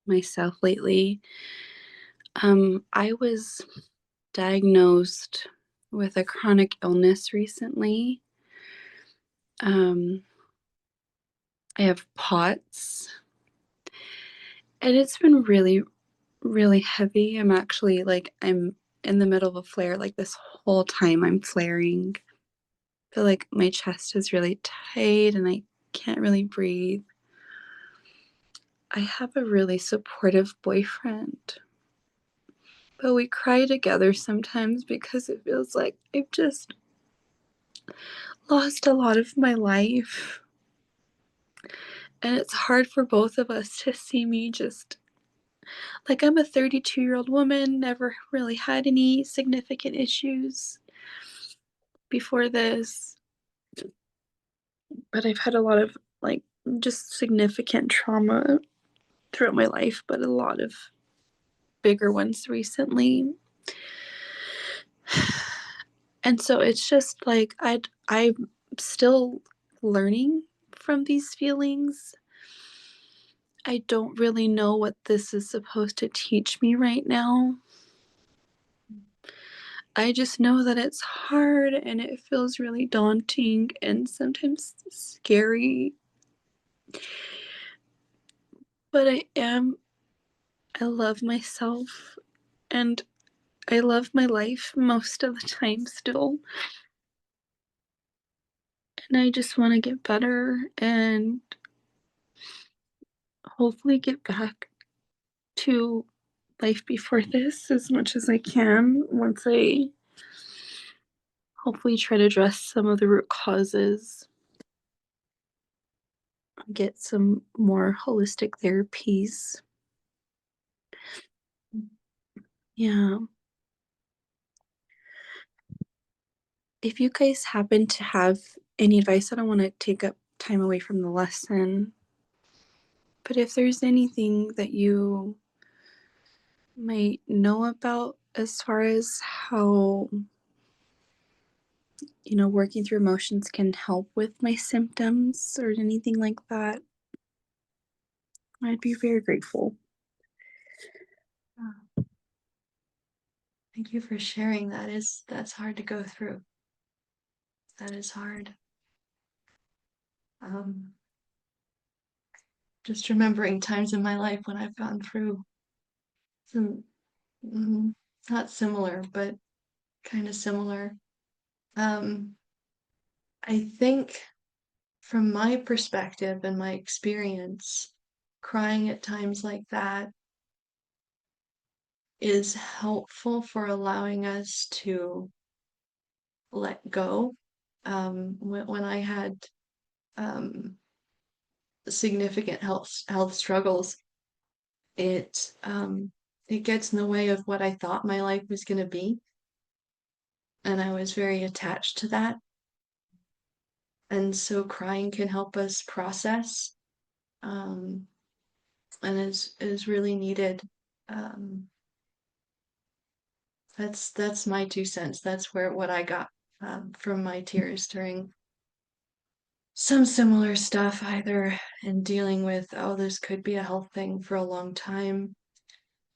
myself lately. I was diagnosed with a chronic illness recently. Um, I have POTS, and it's been really, really heavy. I'm actually I'm in the middle of a flare, like this whole time I'm flaring. I feel like my chest is really tight and I can't really breathe. I have a really supportive boyfriend, but we cry together sometimes because it feels like I've just lost a lot of my life. And it's hard for both of us to see me just like I'm a 32-year-old woman, never really had any significant issues before this, but I've had a lot of like just significant trauma throughout my life, but a lot of bigger ones recently. And so it's just like I'm still learning from these feelings. I don't really know what this is supposed to teach me right now. I just know that it's hard and it feels really daunting and sometimes scary. But I love myself and I love my life most of the time still. And I just want to get better and hopefully get back to life before this as much as I can once I hopefully try to address some of the root causes, get some more holistic therapies. Yeah. If you guys happen to have any advice, I don't want to take up time away from the lesson, but if there's anything that you might know about as far as how, working through emotions can help with my symptoms or anything like that, I'd be very grateful. Thank you for sharing. That's hard to go through. That is hard. just remembering times in my life when I've gone through some, not similar, but kind of similar. I think from my perspective and my experience, crying at times like that is helpful for allowing us to let go. When I had significant health struggles, it gets in the way of what I thought my life was going to be, and I was very attached to that. And so crying can help us process, and is really needed. Um, that's my 2 cents. That's what I got from my tears during some similar stuff, either in dealing with, oh, this could be a health thing for a long time,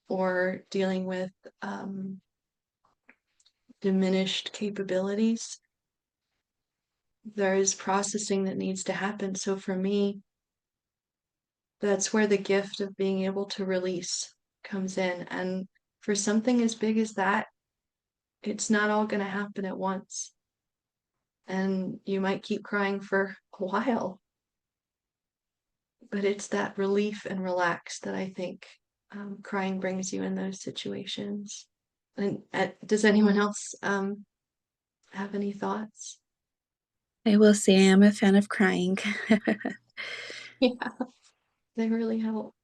or dealing with diminished capabilities. There is processing that needs to happen. So for me, that's where the gift of being able to release comes in. And for something as big as that, it's not all going to happen at once. And you might keep crying for a while, but it's that relief and relax that I think crying brings you in those situations. And does anyone else have any thoughts? I will say I am a fan of crying. Yeah, they really help.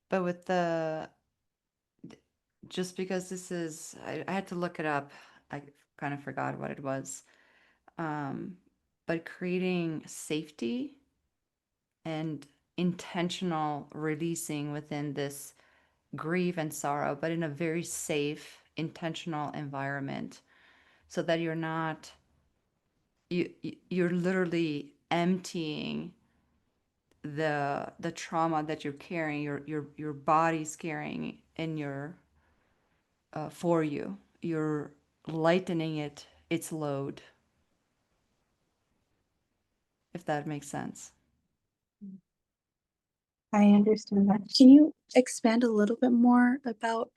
But with just because this is, I had to look it up. I kind of forgot what it was. But creating safety and intentional releasing within this grief and sorrow, but in a very safe, intentional environment, so that you're literally emptying the trauma that you're carrying, your body's carrying in your for you. You're lightening its load, if that makes sense. I understand that. Can you expand a little bit more about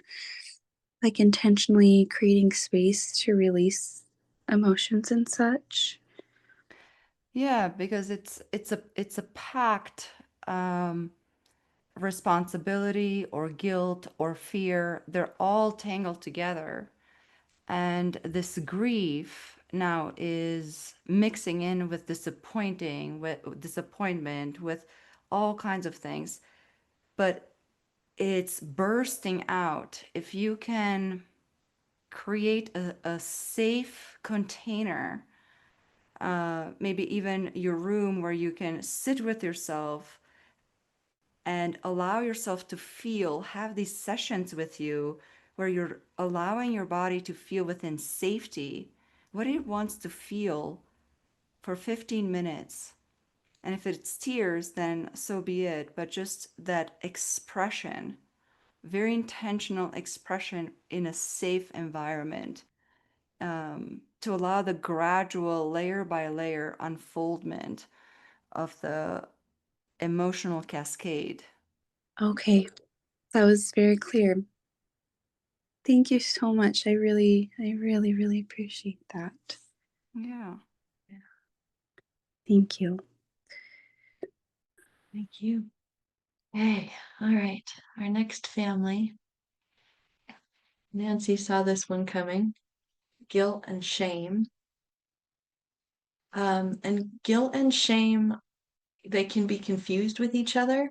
like intentionally creating space to release emotions and such? Yeah, because it's a pact, responsibility or guilt or fear. They're all tangled together. And this grief now is mixing in with disappointment, with all kinds of things. But it's bursting out. If you can create a safe container, maybe even your room where you can sit with yourself and allow yourself to feel, have these sessions with you where you're allowing your body to feel within safety what it wants to feel for 15 minutes. And if it's tears, then so be it. But just that expression, very intentional expression in a safe environment, to allow the gradual layer by layer unfoldment of the emotional cascade. Okay, that was very clear. Thank you so much. I really appreciate that. Yeah. Thank you. Thank you. Hey, all right. Our next family. Nancy saw this one coming. Guilt and shame. And guilt and shame, they can be confused with each other,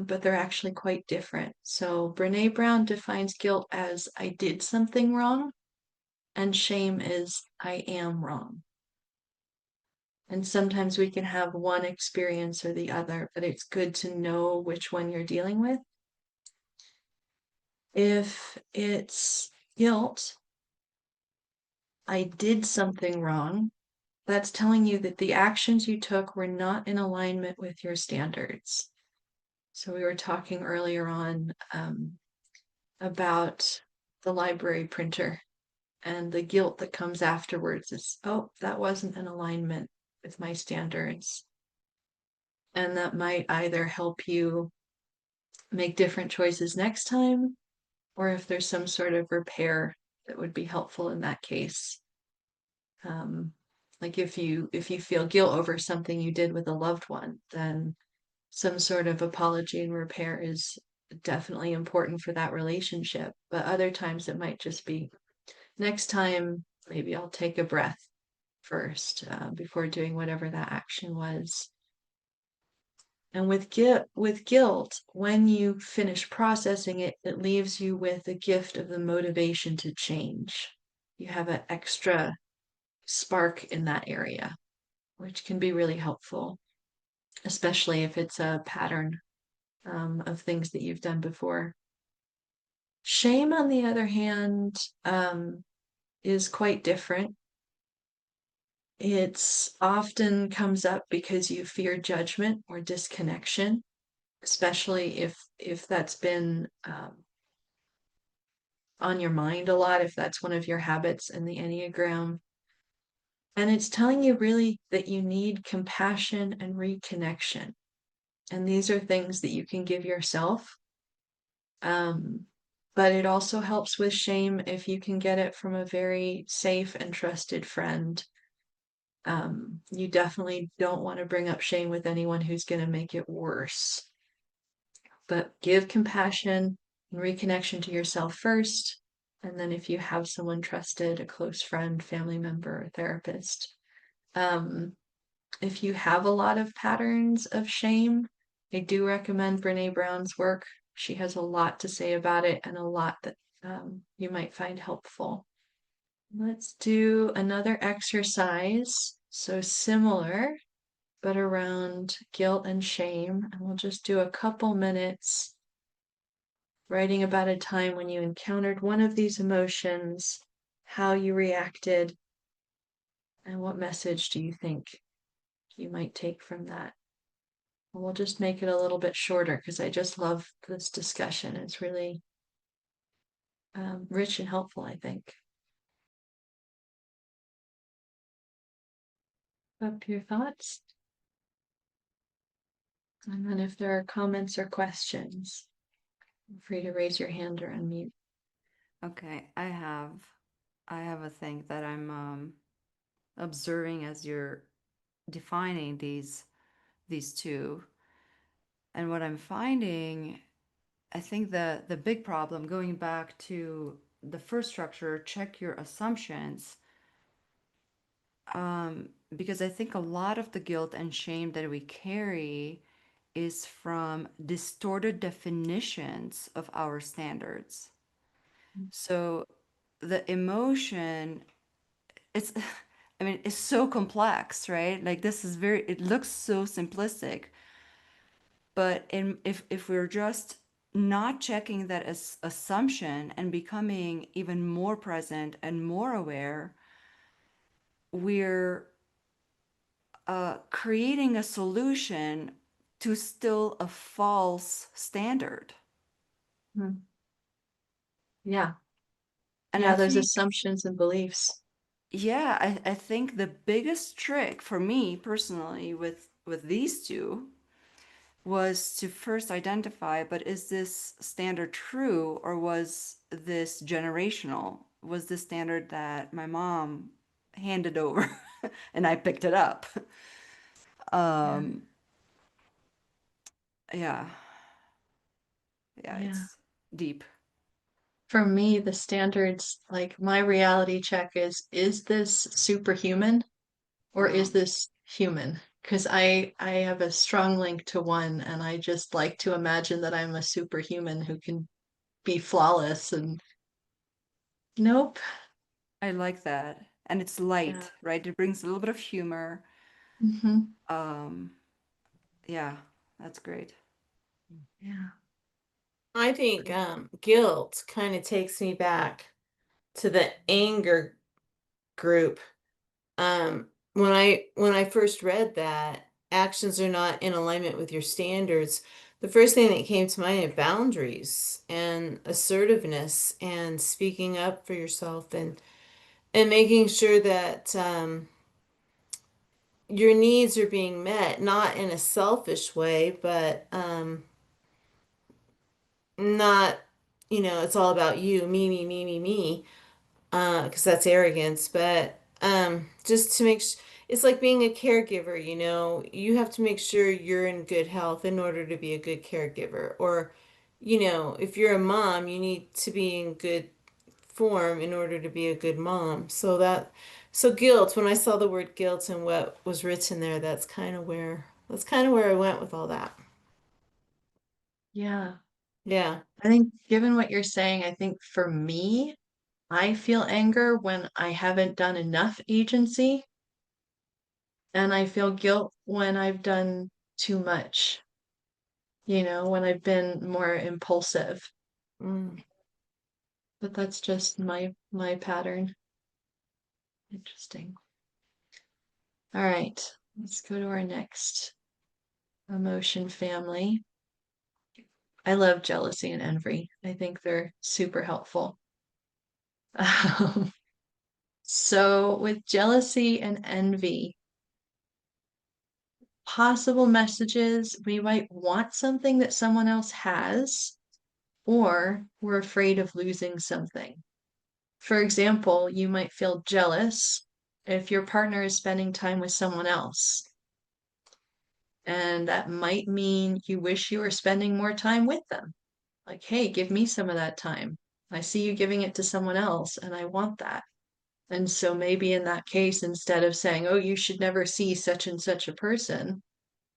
but they're actually quite different. So Brene Brown defines guilt as I did something wrong, and shame is I am wrong. And sometimes we can have one experience or the other, but it's good to know which one you're dealing with. If it's guilt, I did something wrong, that's telling you that the actions you took were not in alignment with your standards. So we were talking earlier on about the library printer and the guilt that comes afterwards is, oh, that wasn't in alignment with my standards. And that might either help you make different choices next time, or if there's some sort of repair that would be helpful in that case. Like if you feel guilt over something you did with a loved one, then some sort of apology and repair is definitely important for that relationship. But other times it might just be, next time maybe I'll take a breath first before doing whatever that action was. And with guilt, when you finish processing it, it leaves you with the gift of the motivation to change. You have an extra spark in that area, which can be really helpful, especially if it's a pattern of things that you've done before. Shame, on the other hand, is quite different. It's often comes up because you fear judgment or disconnection, especially if that's been on your mind a lot, if that's one of your habits in the Enneagram. And it's telling you really that you need compassion and reconnection. And these are things that you can give yourself. But it also helps with shame if you can get it from a very safe and trusted friend. You definitely don't want to bring up shame with anyone who's going to make it worse. But give compassion and reconnection to yourself first. And then if you have someone trusted, a close friend, family member, or therapist, if you have a lot of patterns of shame, I do recommend Brene Brown's work. She has a lot to say about it and a lot that you might find helpful. Let's do another exercise. So similar, but around guilt and shame. And we'll just do a couple minutes writing about a time when you encountered one of these emotions, how you reacted, and what message do you think you might take from that. And we'll just make it a little bit shorter because I just love this discussion. It's really rich and helpful, I think. Up your thoughts. And then if there are comments or questions, feel free to raise your hand or unmute. Okay, I have a thing that I'm observing as you're defining these two. And what I'm finding, I think the big problem, going back to the first structure, check your assumptions, because I think a lot of the guilt and shame that we carry is from distorted definitions of our standards. So the emotion, it's, I mean, it's so complex, right? Like this is it looks so simplistic, but if we're just not checking that as assumption and becoming even more present and more aware, we're creating a solution to still a false standard. Yeah. And yeah, I those think, assumptions and beliefs. yeah, I think the biggest trick for me personally with these two was to first identify, but is this standard true or was this generational? Was this standard that my mom handed over and I picked it up? Um, yeah, yeah, Yeah. it's deep. For me, the standards, like my reality check is this superhuman or is this human? Because I have a strong link to one, and I just like to imagine that I'm a superhuman who can be flawless. And nope. I like that. And it's Yeah. light, right? It brings a little bit of humor. hmm Um, yeah, that's great. Yeah. I think guilt kind of takes me back to the anger group. When I first read that actions are not in alignment with your standards, the first thing that came to mind are boundaries and assertiveness and speaking up for yourself and making sure that your needs are being met, not in a selfish way, but not, it's all about you, me, because that's arrogance. But just to it's like being a caregiver, you have to make sure you're in good health in order to be a good caregiver. Or, if you're a mom, you need to be in good form in order to be a good mom. So guilt, when I saw the word guilt and what was written there, that's kind of where I went with all that. Yeah. Yeah. I think given what you're saying, I think for me, I feel anger when I haven't done enough agency, and I feel guilt when I've done too much, when I've been more impulsive. Mm. But that's just my pattern. Interesting. All right, let's go to our next emotion family. I love jealousy and envy. I think they're super helpful. So with jealousy and envy, possible messages, we might want something that someone else has, or we're afraid of losing something. For example, you might feel jealous if your partner is spending time with someone else. And that might mean you wish you were spending more time with them. Like, hey, give me some of that time. I see you giving it to someone else, and I want that. And so maybe in that case, instead of saying, oh, you should never see such and such a person,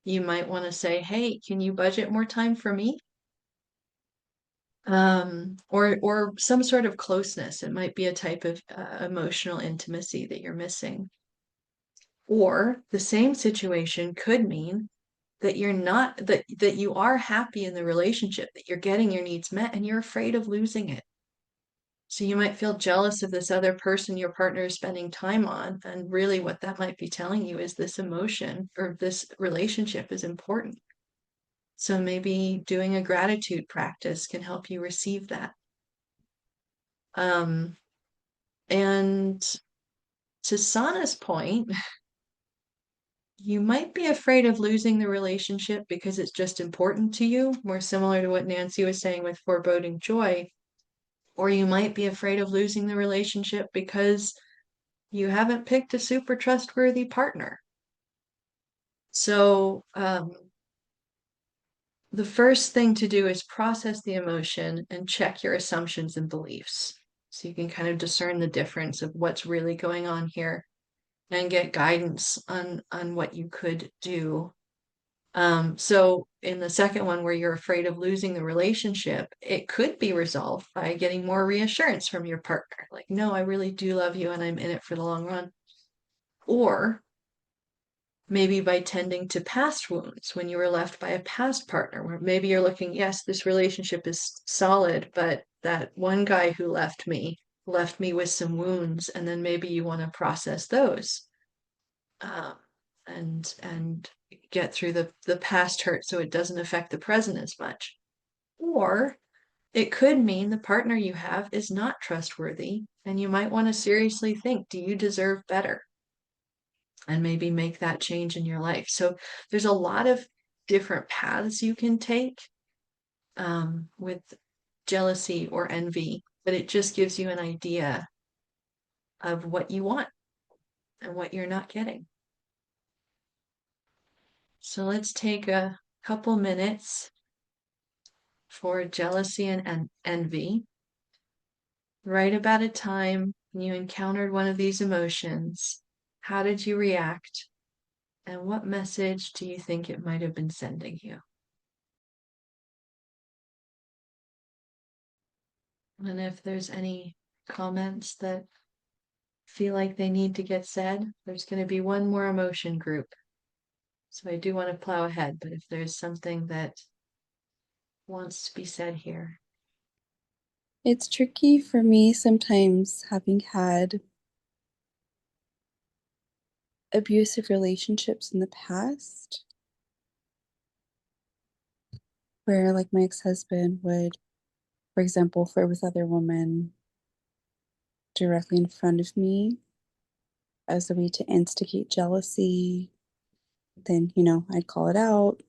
you might want to say, hey, can you budget more time for me? Or some sort of closeness. It might be a type of emotional intimacy that you're missing. Or the same situation could mean that you're not that you are happy in the relationship, that you're getting your needs met, and you're afraid of losing it. So you might feel jealous of this other person your partner is spending time on, and really what that might be telling you is this emotion or this relationship is important. So maybe doing a gratitude practice can help you receive that. And to Sana's point, you might be afraid of losing the relationship because it's just important to you, more similar to what Nancy was saying with foreboding joy. Or you might be afraid of losing the relationship because you haven't picked a super trustworthy partner. So, the first thing to do is process the emotion and check your assumptions and beliefs. So you can kind of discern the difference of what's really going on here and get guidance on what you could do. So in the second one, where you're afraid of losing the relationship, it could be resolved by getting more reassurance from your partner. Like, no, I really do love you and I'm in it for the long run. Or maybe by tending to past wounds when you were left by a past partner, where maybe you're looking, yes, this relationship is solid, but that one guy who left me with some wounds, and then maybe you want to process those, and get through the past hurt so it doesn't affect the present as much. Or it could mean the partner you have is not trustworthy, and you might want to seriously think, do you deserve better? And maybe make that change in your life. So there's a lot of different paths you can take with jealousy or envy, but it just gives you an idea of what you want and what you're not getting. So let's take a couple minutes for jealousy and envy. Write about a time when you encountered one of these emotions. How did you react? And what message do you think it might have been sending you? And if there's any comments that feel like they need to get said, there's going to be one more emotion group. So I do want to plow ahead, but if there's something that wants to be said here. It's tricky for me sometimes, having had abusive relationships in the past, where like my ex-husband would, for example, flirt with other women directly in front of me as a way to instigate jealousy then, I'd call it out.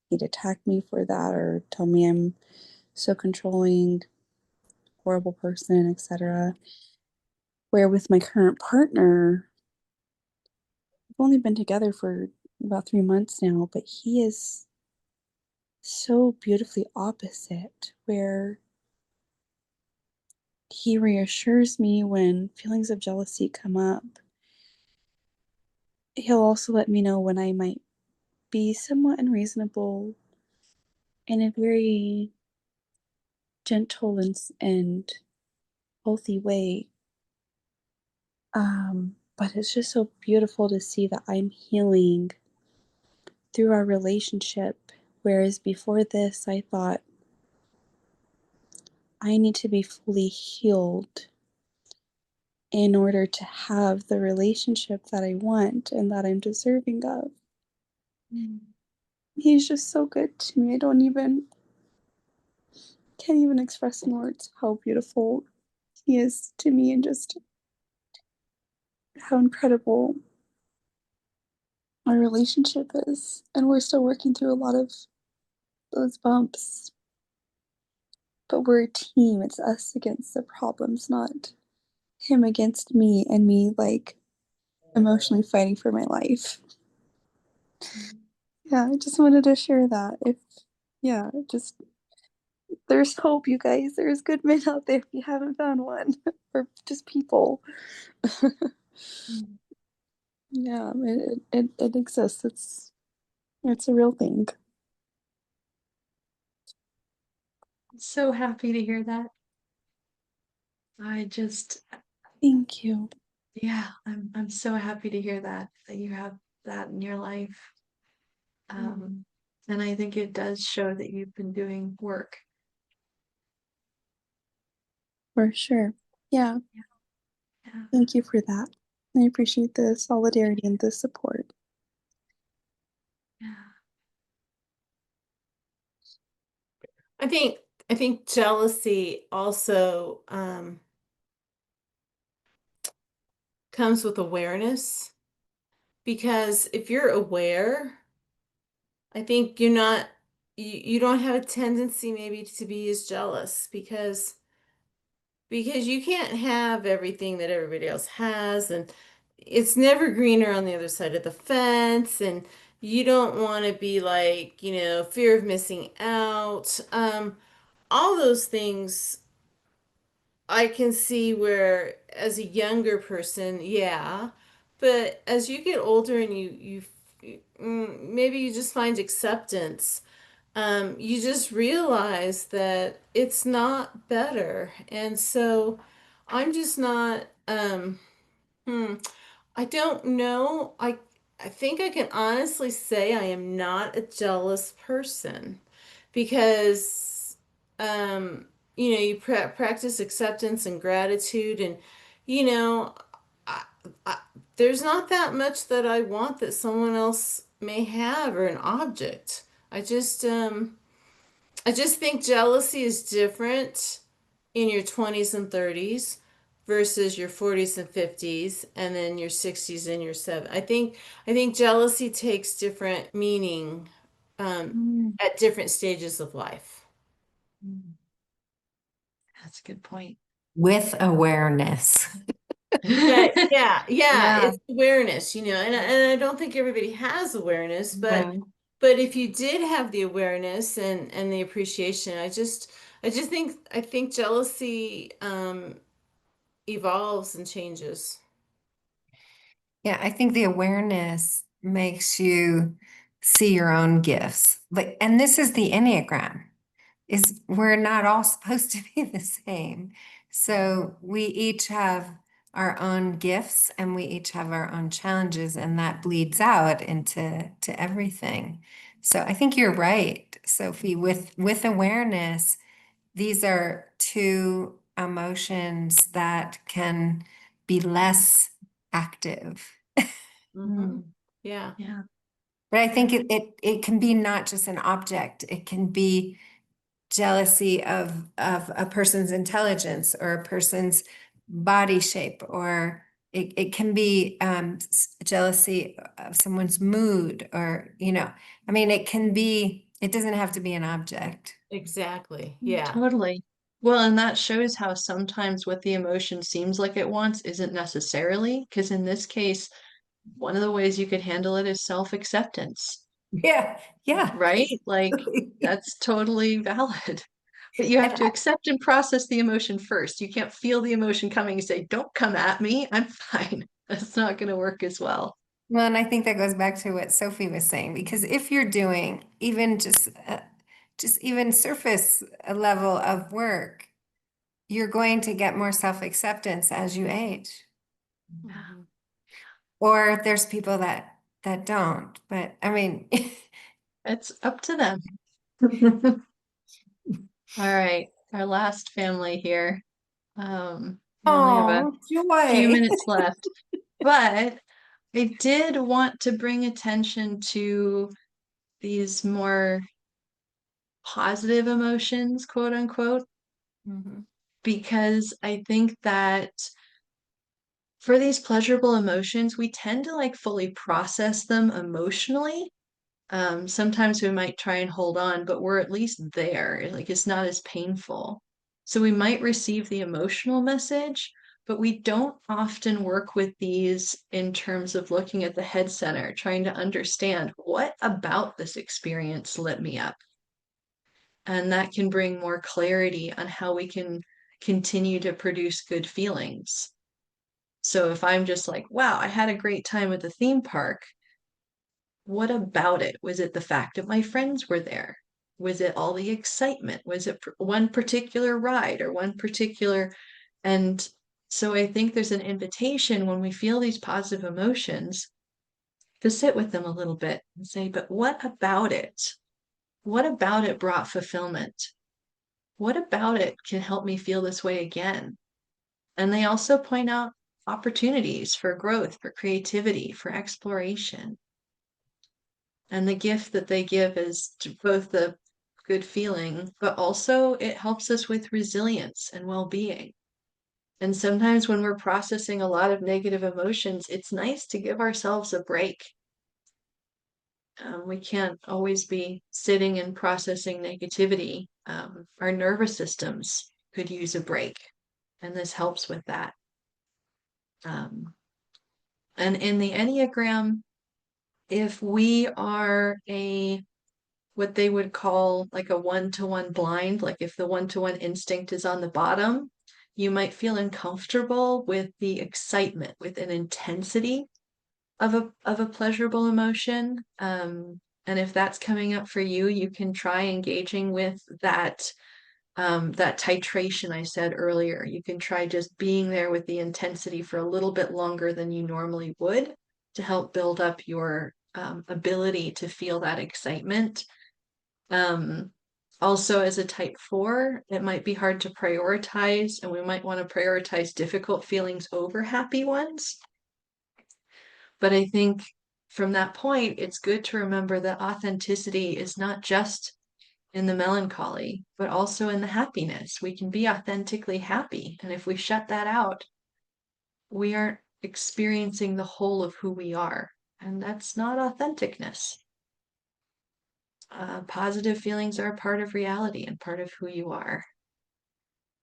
He'd attack me for that or tell me I'm so controlling, horrible person, etc. Where with my current partner, we've only been together for about 3 months now, but he is so beautifully opposite, where he reassures me when feelings of jealousy come up. He'll also let me know when I might be somewhat unreasonable in a very gentle and healthy way. But it's just so beautiful to see that I'm healing through our relationship. Whereas before this, I thought I need to be fully healed in order to have the relationship that I want and that I'm deserving of. He's just so good to me. Can't even express in words how beautiful he is to me and just how incredible our relationship is. And we're still working through a lot of those bumps. But we're a team. It's us against the problems, not him against me and me like emotionally fighting for my life. Yeah, I just wanted to share that. Just there's hope, you guys. There's good men out there if you haven't found one, or just people. Yeah, it exists. It's a real thing. So happy to hear that. I just, Thank you. yeah, I'm so happy to hear that you have that in your life. And I think it does show that you've been doing work. For sure. Yeah, Yeah. thank you for that. I appreciate the solidarity and the support. Yeah. I think jealousy also comes with awareness, because if you're aware, I think you don't have a tendency maybe to be as jealous, because you can't have everything that everybody else has, and it's never greener on the other side of the fence, and you don't want to be like, fear of missing out. All those things I can see where as a younger person, yeah, but as you get older and maybe you just find acceptance, you just realize that it's not better. And so I'm just not, I don't know. I think I can honestly say I am not a jealous person, because, you practice acceptance and gratitude, and, you know, I, I, there's not that much that I want that someone else may have, or an object. I just think jealousy is different in your 20s and 30s versus your 40s and 50s, and then your 60s and your 70s. I think jealousy takes different meaning at different stages of life. That's a good point. With awareness. Yeah, yeah, yeah. Yeah. It's awareness, and I don't think everybody has awareness, but if you did have the awareness and the appreciation, I think jealousy evolves and changes. Yeah, I think the awareness makes you see your own gifts. And this is the Enneagram, is we're not all supposed to be the same. So we each have our own gifts and we each have our own challenges, and that bleeds out into everything. So I think you're right, Sophie, with awareness, these are two emotions that can be less active. Yeah. Yeah. But I think it can be not just an object. It can be jealousy of a person's intelligence or a person's body shape or It can be jealousy of someone's mood, or, I mean, it doesn't have to be an object. Exactly. Yeah. Totally. Well, and that shows how sometimes what the emotion seems like it wants isn't necessarily, because in this case, one of the ways you could handle it is self-acceptance, Yeah, yeah. right? Like, that's totally valid. But you have And to accept and process the emotion first. You can't feel the emotion coming and say, "Don't come at me, I'm fine." That's not going to work as well. Well, and I think that goes back to what Sophie was saying, because if you're doing even just even surface level of work, you're going to get more self-acceptance as you age. Mhm. Or there's people that don't, but I mean, It's up to them. All right, our last family here. We only have a oh, few joy. minutes left, but I did want to bring attention to these more positive emotions, quote unquote, Mhm. because I think that for these pleasurable emotions, we tend to like fully process them emotionally. Sometimes we might try and hold on, but we're at least there. Like it's not as painful. So we might receive the emotional message, but we don't often work with these in terms of looking at the head center, trying to understand what about this experience lit me up. And that can bring more clarity on how we can continue to produce good feelings. So if I'm just like, wow, I had a great time at the theme park, what about it? Was it the fact that my friends were there? Was it all the excitement? Was it one particular ride or one particular? And so I think there's an invitation when we feel these positive emotions to sit with them a little bit and say, but what about it? What about it brought fulfillment? What about it can help me feel this way again? And they also point out opportunities for growth, for creativity, for exploration. And the gift that they give is both the good feeling, but also it helps us with resilience and well-being. And sometimes when we're processing a lot of negative emotions, it's nice to give ourselves a break. We can't always be sitting and processing negativity. Our nervous systems could use a break, and this helps with that. And in the Enneagram, if we are what they would call like a one-to-one blind, like if the one-to-one instinct is on the bottom, you might feel uncomfortable with the excitement, with an intensity of a pleasurable emotion. And if that's coming up for you, you can try engaging with that titration I said earlier. You can try just being there with the intensity for a little bit longer than you normally would to help build up your ability to feel that excitement. Also, as a type 4, it might be hard to prioritize, and we might want to prioritize difficult feelings over happy ones. But I think from that point, it's good to remember that authenticity is not just in the melancholy, but also in the happiness. We can be authentically happy. And if we shut that out, we aren't experiencing the whole of who we are. And that's not authenticness. Positive feelings are a part of reality and part of who you are.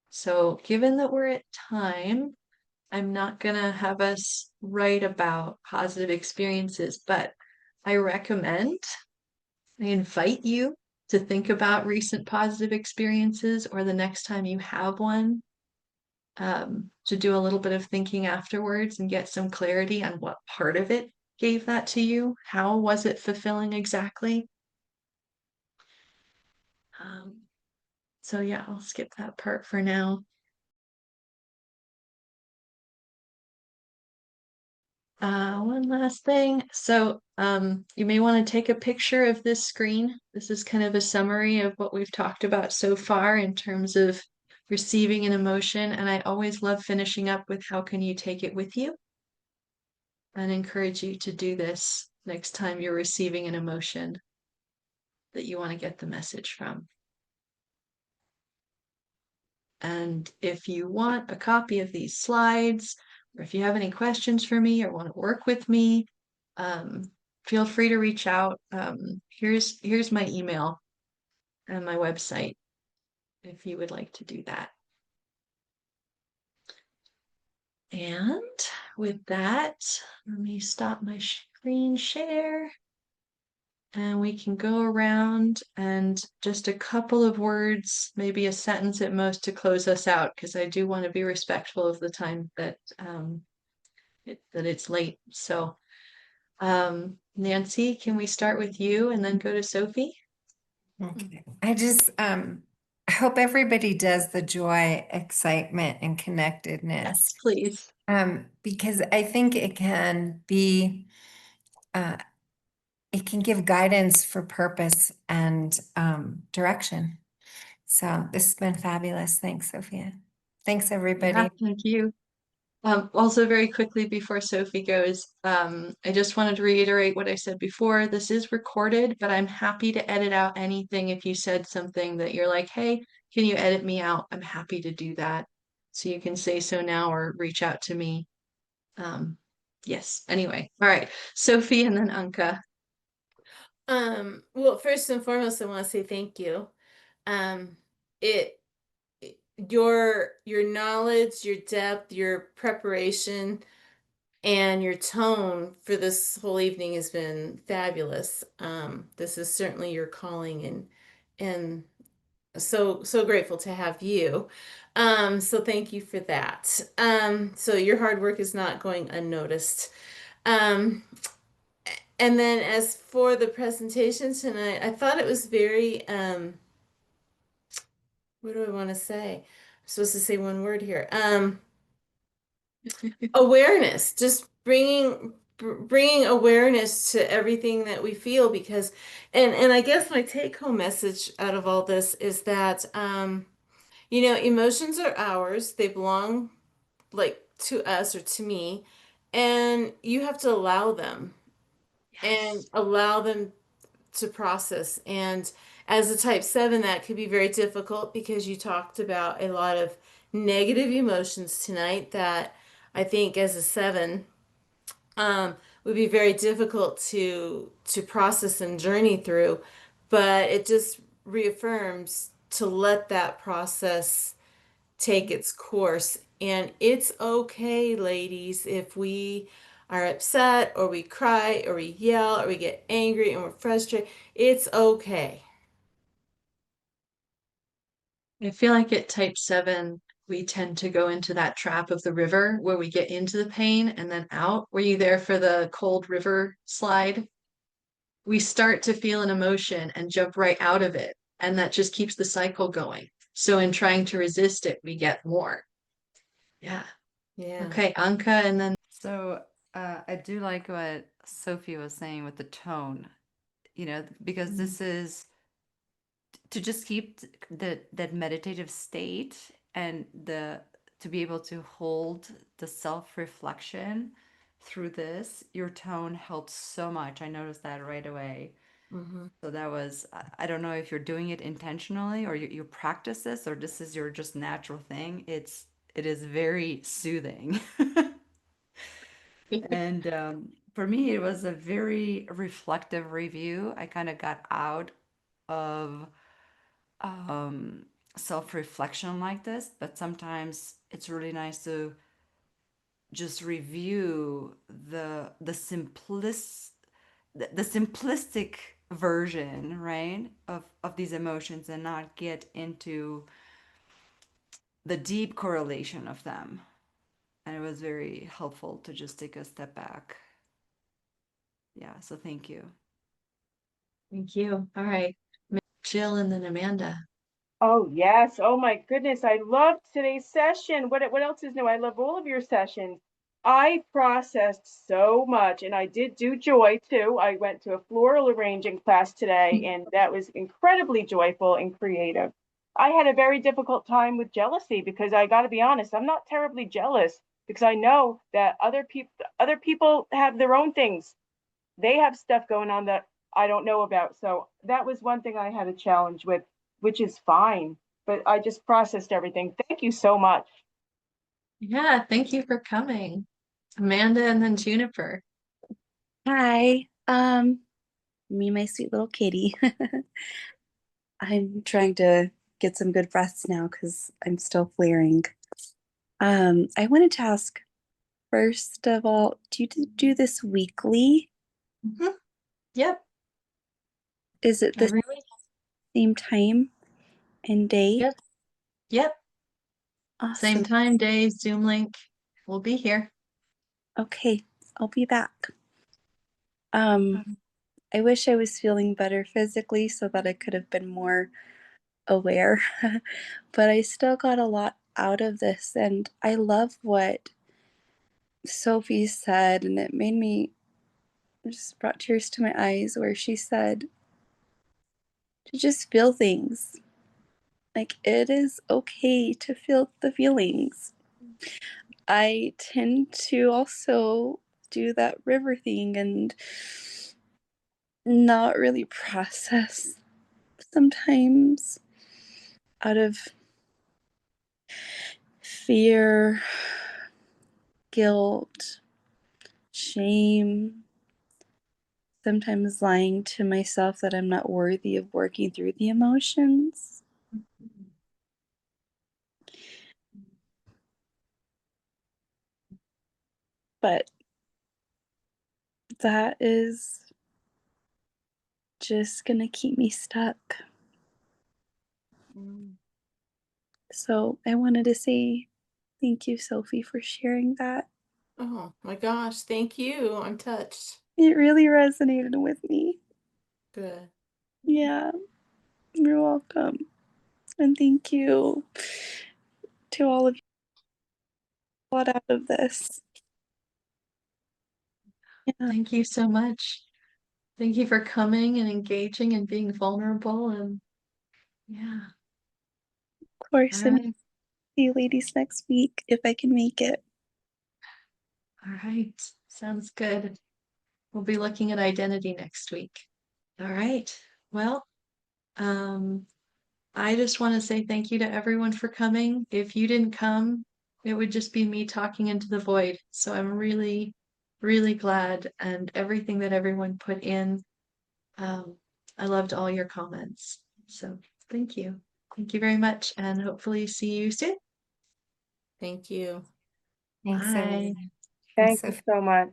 So, given that we're at time, I'm not going to have us write about positive experiences, but I invite you to think about recent positive experiences or the next time you have one, to do a little bit of thinking afterwards and get some clarity on what part of it gave that to you. How was it fulfilling exactly? So yeah, I'll skip that part for now. One last thing. So you may want to take a picture of this screen. This is kind of a summary of what we've talked about so far in terms of receiving an emotion. And I always love finishing up with how can you take it with you? And encourage you to do this next time you're receiving an emotion that you want to get the message from. And if you want a copy of these slides or if you have any questions for me or want to work with me, feel free to reach out. Here's my email and my website if you would like to do that. And with that, let me stop my screen share. And we can go around and just a couple of words, maybe a sentence at most to close us out, because I do want to be respectful of the time that that it's late. So, Nancy, can we start with you and then go to Sophie? Okay. I just I hope everybody does the joy, excitement, and connectedness. Yes, please. Because I think it can be it can give guidance for purpose and direction. So this has been fabulous. Thanks, Sophia. Thanks, everybody. Yeah, thank you. Also very quickly before Sophie goes, I just wanted to reiterate what I said before. This is recorded, but I'm happy to edit out anything if you said something that you're like, hey, can you edit me out? I'm happy to do that. So you can say so now or reach out to me. Yes, anyway. All right. Sophie and then Anka. Well, first and foremost, I want to say thank you. It your knowledge, your depth, your preparation, and your tone for this whole evening has been fabulous. This is certainly your calling, and so grateful to have you. So thank you for that. So your hard work is not going unnoticed. Um, and then as for the presentation tonight, I thought it was very what do I want to say? I'm supposed to say one word here. Awareness, just bringing awareness to everything that we feel, because and I guess my take home message out of all this is that emotions are ours. They belong like to us or to me, and you have to allow them and allow them to process. And as a type 7, that could be very difficult because you talked about a lot of negative emotions tonight that I think as a 7 would be very difficult to process and journey through. But it just reaffirms to let that process take its course. And it's okay, ladies, if we are upset or we cry or we yell or we get angry and we're frustrated. It's okay. I feel like at type 7, we tend to go into that trap of the river where we get into the pain and then out. Were you there for the cold river slide? We start to feel an emotion and jump right out of it. And that just keeps the cycle going. So in trying to resist it, we get more. Yeah. Yeah. Okay, Anka, and then So I do like what Sophie was saying with the tone, because this is to just keep that meditative state and to be able to hold the self-reflection through this. Your tone helps so much. I noticed that right away. So that was, I don't know if you're doing it intentionally or you practice this or this is your just natural thing. It is very soothing. And for me, it was a very reflective review. I kind of got out of um, self-reflection like this, but sometimes it's really nice to just review the simplistic version, right, of these emotions and not get into the deep correlation of them. And it was very helpful to just take a step back. Yeah, so thank you. thank you. All right, Jill and then Amanda. Oh, yes. Oh, my goodness. I loved today's session. What else is new? I love all of your sessions. I processed so much, and I did do joy too. I went to a floral arranging class today, and that was incredibly joyful and creative. I had a very difficult time with jealousy because I got to be honest, I'm not terribly jealous because I know that other people have their own things. They have stuff going on that I don't know about. So that was one thing I had a challenge with, which is fine. But I just processed everything. Thank you so much. Yeah, thank you for coming. Amanda and then Juniper. Hi. Me and my sweet little kitty. I'm trying to get some good breaths now because I'm still flaring. I wanted to ask, first of all, do you do this weekly? Mhm. Yep, Is it the every week. same time and day? Yep, yep. Same Awesome. time, day, Zoom link. We'll be here. Okay, I'll be back. I wish I was feeling better physically so that I could have been more aware, but I still got a lot out of this, and I love what Sophie said, and it made me just brought tears to my eyes where she said to just feel things. Like it is okay to feel the feelings. I tend to also do that river thing and not really process sometimes out of fear, guilt, shame, sometimes lying to myself that I'm not worthy of working through the emotions. But that is just gonna keep me stuck. So I wanted to say thank you, Sophie, for sharing that. Oh my gosh, thank you. I'm touched. It really resonated with me. Good. Yeah, you're welcome. And thank you to all of you who got out of this. Yeah, Thank you so much. Thank you for coming and engaging and being vulnerable. And yeah, of course. all And right. see you ladies next week if I can make it. All right. Sounds good. We'll be looking at identity next week. All right. Well, um, I just want to say thank you to everyone for coming. If you didn't come, it would just be me talking into the void. So I'm really, really glad and everything that everyone put in. Um, I loved all your comments. So thank you. Thank you very much and hopefully see you soon. Thank you. Thanks, Bye. everyone. Thank Thanks, you so much.